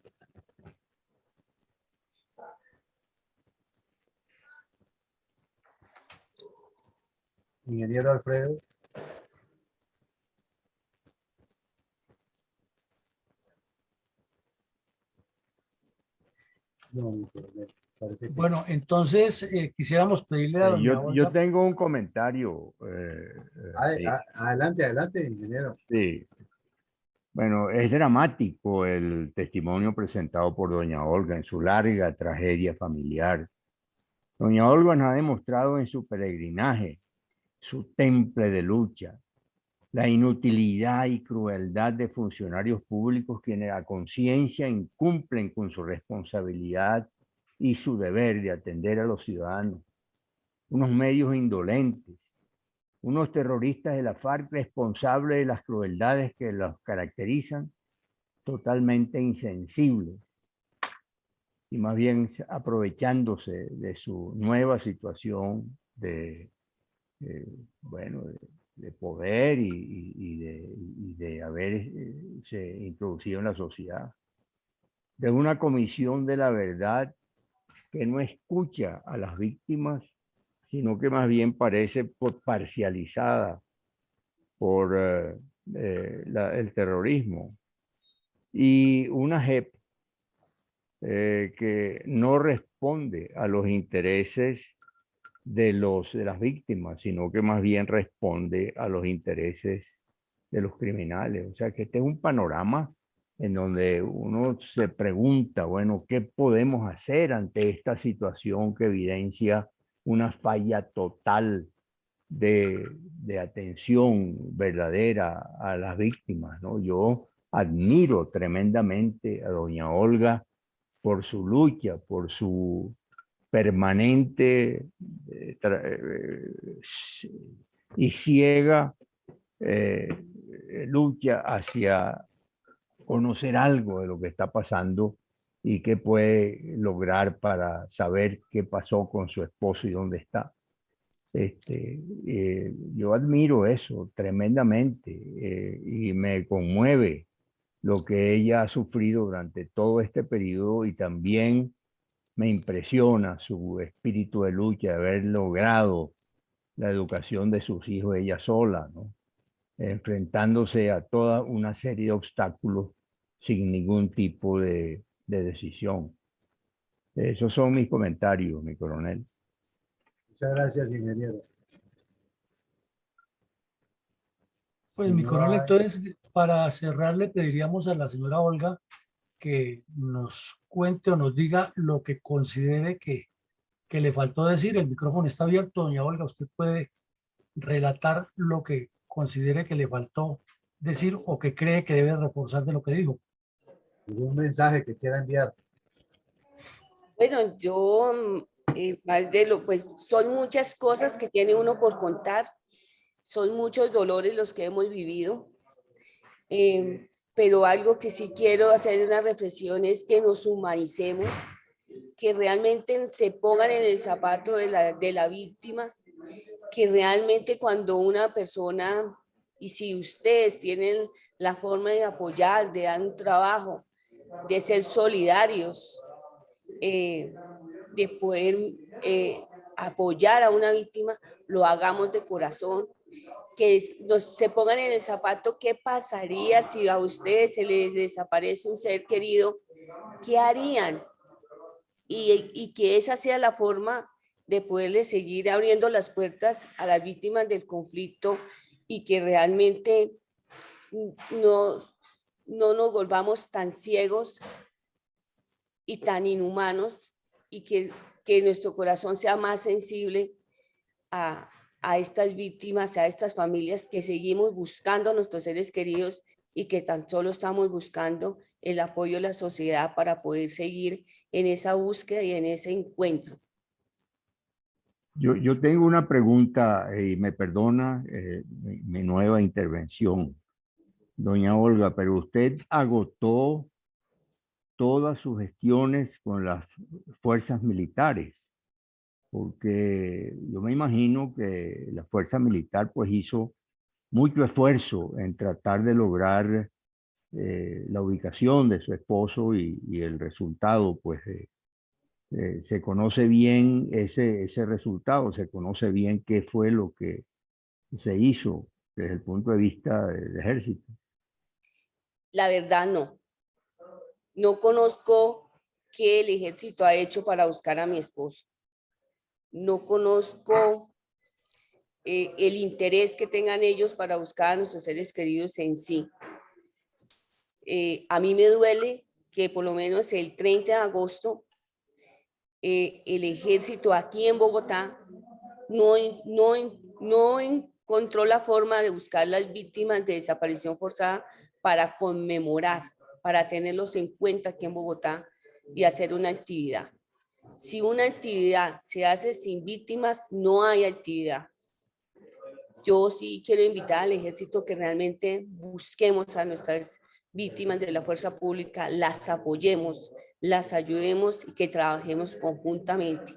Ingeniero Alfredo. No, parece que... Bueno, entonces quisiéramos pedirle a doña Yo Olga. tengo un comentario. Adelante, ingeniero. Sí. Bueno, es dramático el testimonio presentado por doña Olga en su larga tragedia familiar. Doña Olga nos ha demostrado en su peregrinaje, su temple de lucha, la inutilidad y crueldad de funcionarios públicos quienes a conciencia incumplen con su responsabilidad y su deber de atender a los ciudadanos. Unos medios indolentes, unos terroristas de la FARC responsables de las crueldades que los caracterizan, totalmente insensibles y más bien aprovechándose de su nueva situación de poder y de haberse introducido en la sociedad. De una comisión de la verdad que no escucha a las víctimas, sino que más bien parece parcializada por el terrorismo. Y una JEP que no responde a los intereses de las víctimas, sino que más bien responde a los intereses de los criminales. O sea que este es un panorama en donde uno se pregunta, bueno, ¿qué podemos hacer ante esta situación que evidencia una falla total de atención verdadera a las víctimas, ¿no? Yo admiro tremendamente a doña Olga por su lucha, por su permanente y ciega lucha hacia conocer algo de lo que está pasando y qué puede lograr para saber qué pasó con su esposo y dónde está. Yo admiro eso tremendamente y me conmueve lo que ella ha sufrido durante todo este periodo y también me impresiona su espíritu de lucha de haber logrado la educación de sus hijos ella sola, ¿no? Enfrentándose a toda una serie de obstáculos sin ningún tipo de decisión. Esos son mis comentarios, mi coronel. Muchas gracias, ingeniero. Pues Si mi no coronel, hay- entonces, para cerrar, le pediríamos a la señora Olga que nos cuente o nos diga lo que considere que le faltó decir. El micrófono está abierto, doña Olga, usted puede relatar lo que considere que le faltó decir o que cree que debe reforzar de lo que dijo. ¿Algún mensaje que quiera enviar? Bueno, yo, más de lo, pues son muchas cosas que tiene uno por contar, son muchos dolores los que hemos vivido, pero algo que sí quiero hacer una reflexión es que nos humanicemos, que realmente se pongan en el zapato de la víctima, que realmente cuando una persona, y si ustedes tienen la forma de apoyar, de dar un trabajo, de ser solidarios, de poder apoyar a una víctima, lo hagamos de corazón, que se pongan en el zapato, ¿qué pasaría si a ustedes se les desaparece un ser querido? ¿Qué harían? Y que esa sea la forma de poderle seguir abriendo las puertas a las víctimas del conflicto y que realmente no nos volvamos tan ciegos y tan inhumanos y que nuestro corazón sea más sensible a estas víctimas, a estas familias que seguimos buscando a nuestros seres queridos y que tan solo estamos buscando el apoyo de la sociedad para poder seguir en esa búsqueda y en ese encuentro. Yo tengo una pregunta y me perdona mi nueva intervención, doña Olga, pero usted agotó todas sus gestiones con las fuerzas militares, porque yo me imagino que la fuerza militar pues hizo mucho esfuerzo en tratar de lograr la ubicación de su esposo y el resultado, pues se conoce bien ese resultado, se conoce bien qué fue lo que se hizo desde el punto de vista del ejército. La verdad no conozco qué el ejército ha hecho para buscar a mi esposo. No conozco el interés que tengan ellos para buscar a nuestros seres queridos en sí. A mí me duele que por lo menos el 30 de agosto el ejército aquí en Bogotá no encontró la forma de buscar las víctimas de desaparición forzada para conmemorar, para tenerlos en cuenta aquí en Bogotá y hacer una actividad. Si una actividad se hace sin víctimas, no hay actividad. Yo sí quiero invitar al ejército que realmente busquemos a nuestras víctimas de la fuerza pública, las apoyemos, las ayudemos y que trabajemos conjuntamente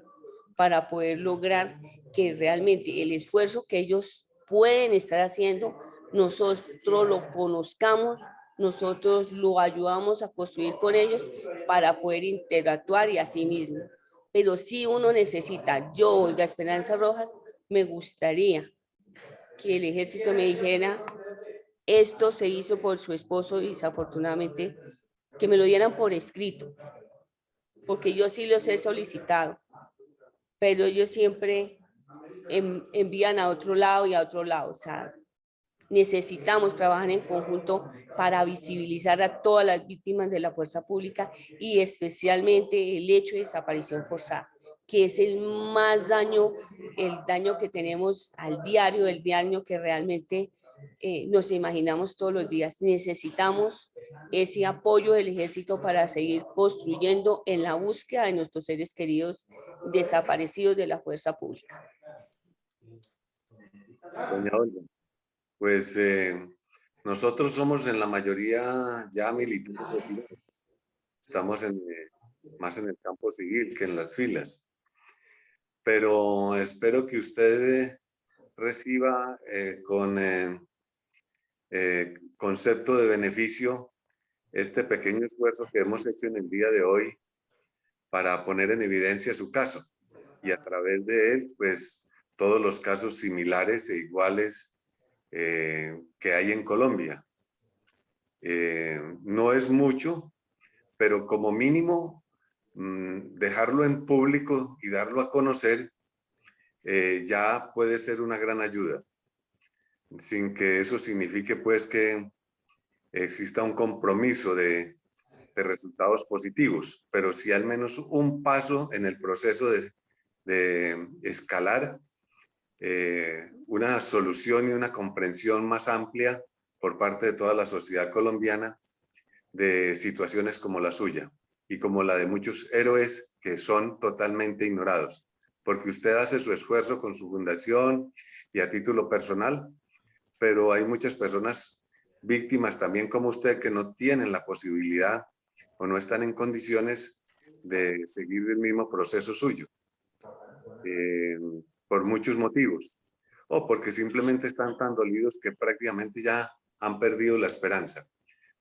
para poder lograr que realmente el esfuerzo que ellos pueden estar haciendo, nosotros lo conozcamos, nosotros lo ayudamos a construir con ellos para poder interactuar y así mismo pero sí uno necesita, yo, Olga Esperanza Rojas, me gustaría que el ejército me dijera, esto se hizo por su esposo y desafortunadamente que me lo dieran por escrito, porque yo sí los he solicitado, pero ellos siempre envían a otro lado y a otro lado. O sea, necesitamos trabajar en conjunto para visibilizar a todas las víctimas de la fuerza pública y especialmente el hecho de desaparición forzada, que es el más daño, el daño que tenemos al diario, el daño que realmente nos imaginamos todos los días. Necesitamos ese apoyo del ejército para seguir construyendo en la búsqueda de nuestros seres queridos desaparecidos de la fuerza pública. Doña Olga, pues nosotros somos en la mayoría ya militares retirados. Estamos más en el campo civil que en las filas. Pero espero que usted reciba con concepto de beneficio este pequeño esfuerzo que hemos hecho en el día de hoy para poner en evidencia su caso y a través de él, pues, todos los casos similares e iguales que hay en Colombia. No es mucho, pero como mínimo dejarlo en público y darlo a conocer ya puede ser una gran ayuda, sin que eso signifique pues que exista un compromiso de resultados positivos, pero sí al menos un paso en el proceso de escalar una solución y una comprensión más amplia por parte de toda la sociedad colombiana de situaciones como la suya y como la de muchos héroes que son totalmente ignorados, porque usted hace su esfuerzo con su fundación y a título personal, pero hay muchas personas víctimas también como usted que no tienen la posibilidad o no están en condiciones de seguir el mismo proceso suyo, por muchos motivos, o porque simplemente están tan dolidos que prácticamente ya han perdido la esperanza.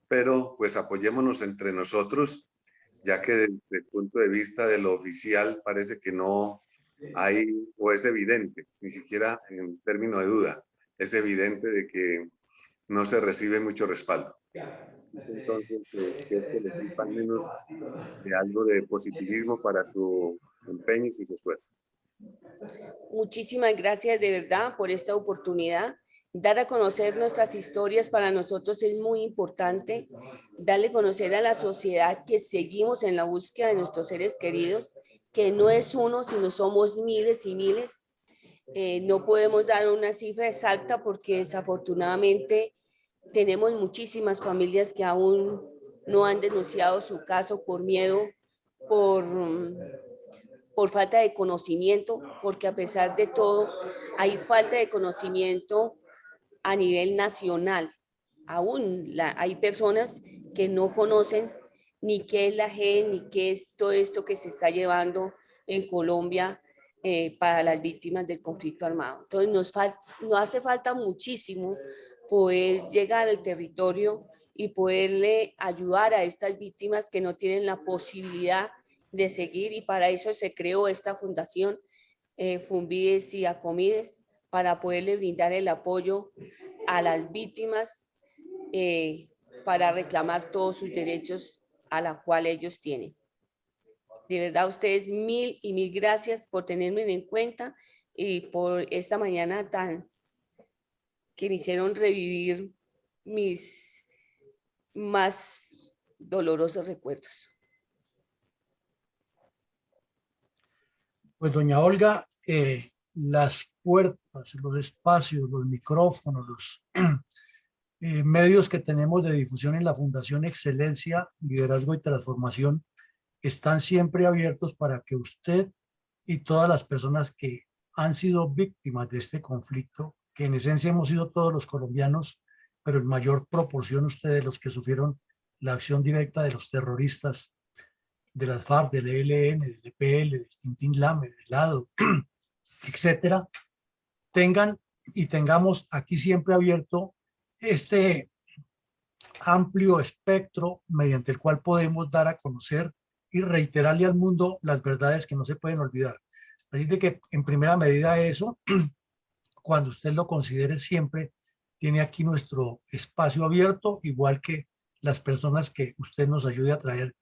Pero pues apoyémonos entre nosotros, ya que desde el punto de vista de lo oficial parece que no hay, o es evidente, ni siquiera en términos de duda, es evidente de que no se recibe mucho respaldo. Entonces, que esto le sirva al menos de algo de positivismo para su empeño y sus esfuerzos. Muchísimas gracias de verdad por esta oportunidad. Dar a conocer nuestras historias para nosotros es muy importante. Darle a conocer a la sociedad que seguimos en la búsqueda de nuestros seres queridos, que no es uno, sino somos miles y miles. No podemos dar una cifra exacta porque desafortunadamente tenemos muchísimas familias que aún no han denunciado su caso por miedo, por falta de conocimiento, porque a pesar de todo hay falta de conocimiento a nivel nacional. Aún hay personas que no conocen ni qué es la JEP, ni qué es todo esto que se está llevando en Colombia para las víctimas del conflicto armado. Entonces nos hace falta muchísimo poder llegar al territorio y poderle ayudar a estas víctimas que no tienen la posibilidad de seguir, y para eso se creó esta fundación Funvides y Acomides, para poderle brindar el apoyo a las víctimas para reclamar todos sus derechos a la cual ellos tienen. De verdad, ustedes mil y mil gracias por tenerme en cuenta y por esta mañana tan que me hicieron revivir mis más dolorosos recuerdos. Pues doña Olga, las puertas, los espacios, los micrófonos, los medios que tenemos de difusión en la Fundación Excelencia, Liderazgo y Transformación están siempre abiertos para que usted y todas las personas que han sido víctimas de este conflicto, que en esencia hemos sido todos los colombianos, pero en mayor proporción ustedes los que sufrieron la acción directa de los terroristas, de las FARC, del ELN, del EPL, del Tintín Lame, del Lado, etcétera, tengan y tengamos aquí siempre abierto este amplio espectro mediante el cual podemos dar a conocer y reiterarle al mundo las verdades que no se pueden olvidar. Así de que en primera medida eso, cuando usted lo considere siempre, tiene aquí nuestro espacio abierto, igual que las personas que usted nos ayude a traer,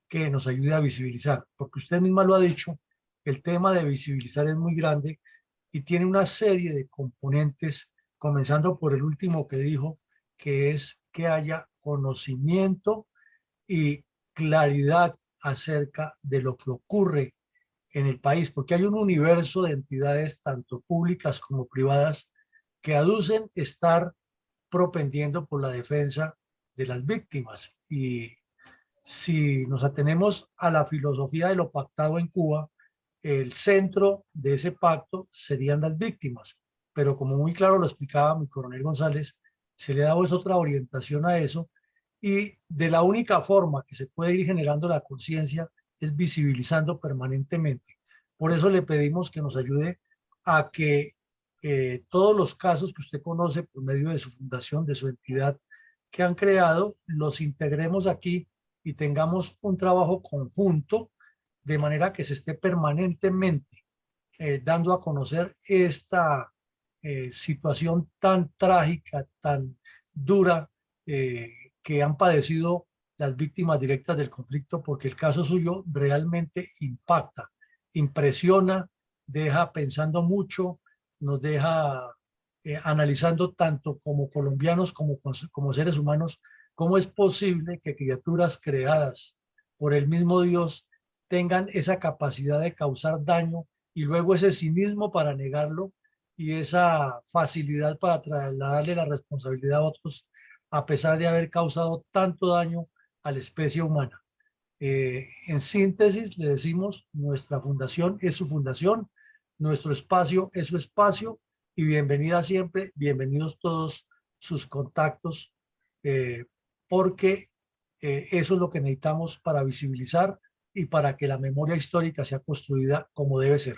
que nos ayude a visibilizar, porque usted misma lo ha dicho, el tema de visibilizar es muy grande y tiene una serie de componentes, comenzando por el último que dijo, que es que haya conocimiento y claridad acerca de lo que ocurre en el país, porque hay un universo de entidades, tanto públicas como privadas, que aducen estar propendiendo por la defensa de las víctimas. Y si nos atenemos a la filosofía de lo pactado en Cuba, el centro de ese pacto serían las víctimas. Pero como muy claro lo explicaba mi coronel González, se le da pues otra orientación a eso y de la única forma que se puede ir generando la conciencia es visibilizando permanentemente. Por eso le pedimos que nos ayude a que todos los casos que usted conoce por medio de su fundación, de su entidad que han creado, los integremos aquí y tengamos un trabajo conjunto de manera que se esté permanentemente dando a conocer esta situación tan trágica, tan dura que han padecido las víctimas directas del conflicto, porque el caso suyo realmente impacta, impresiona, deja pensando mucho, nos deja analizando tanto como colombianos como seres humanos, cómo es posible que criaturas creadas por el mismo Dios tengan esa capacidad de causar daño y luego ese cinismo para negarlo y esa facilidad para trasladarle la responsabilidad a otros a pesar de haber causado tanto daño a la especie humana. En síntesis, le decimos, nuestra fundación es su fundación, nuestro espacio es su espacio y bienvenida siempre, bienvenidos todos sus contactos, porque eso es lo que necesitamos para visibilizar y para que la memoria histórica sea construida como debe ser.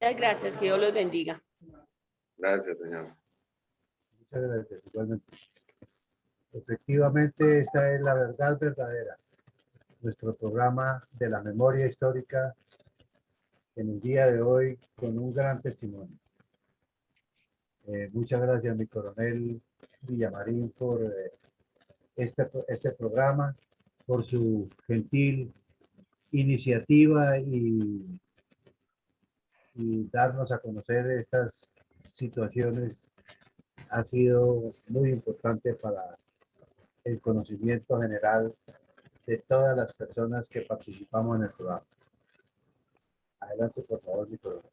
Muchas gracias, que Dios los bendiga. Gracias, señor. Muchas gracias, igualmente. Efectivamente, esta es la verdad verdadera. Nuestro programa de la memoria histórica en el día de hoy con un gran testimonio. Muchas gracias, mi coronel Villamarín, por este programa, por su gentil iniciativa y darnos a conocer estas situaciones. Ha sido muy importante para el conocimiento general de todas las personas que participamos en el programa. Adelante, por favor, mi coronel.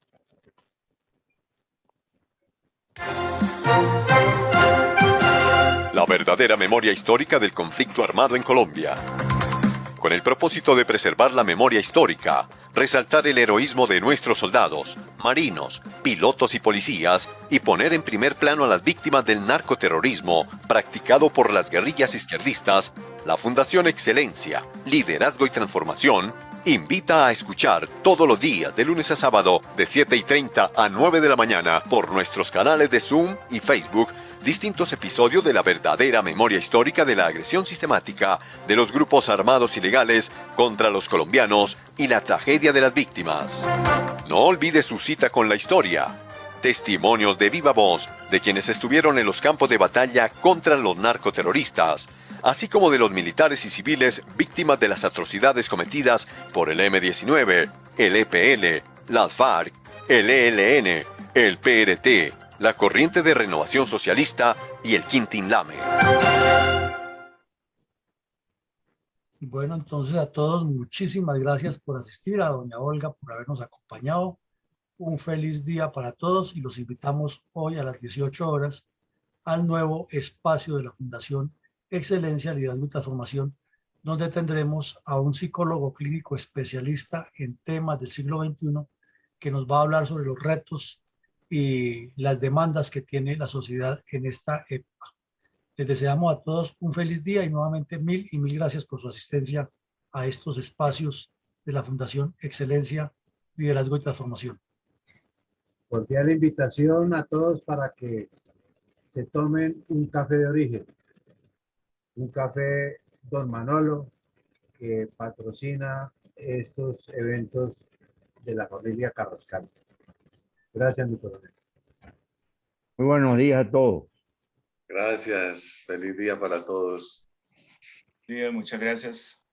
La verdadera memoria histórica del conflicto armado en Colombia. Con el propósito de preservar la memoria histórica, resaltar el heroísmo de nuestros soldados, marinos, pilotos y policías y poner en primer plano a las víctimas del narcoterrorismo practicado por las guerrillas izquierdistas, la Fundación Excelencia, Liderazgo y Transformación invita a escuchar todos los días de lunes a sábado de 7:30 a 9 de la mañana por nuestros canales de Zoom y Facebook distintos episodios de la verdadera memoria histórica de la agresión sistemática de los grupos armados ilegales contra los colombianos y la tragedia de las víctimas. No olvide su cita con la historia. Testimonios de viva voz de quienes estuvieron en los campos de batalla contra los narcoterroristas, así como de los militares y civiles víctimas de las atrocidades cometidas por el M-19, el EPL, las FARC, el ELN, el PRT, la Corriente de Renovación Socialista y el Quintín-Lame. Bueno, entonces a todos muchísimas gracias por asistir, a doña Olga por habernos acompañado. Un feliz día para todos y los invitamos hoy a las 18 horas al nuevo espacio de la Fundación Excelencia, Liderazgo y Transformación, donde tendremos a un psicólogo clínico especialista en temas del siglo XXI que nos va a hablar sobre los retos y las demandas que tiene la sociedad en esta época. Les deseamos a todos un feliz día y nuevamente mil gracias por su asistencia a estos espacios de la Fundación Excelencia, Liderazgo y Transformación. Cordial invitación a todos para que se tomen un café de origen, un café don Manolo, que patrocina estos eventos de la familia Carrascal. Gracias, mi coronel. Muy buenos días a todos. Gracias. Feliz día para todos. Muchas gracias.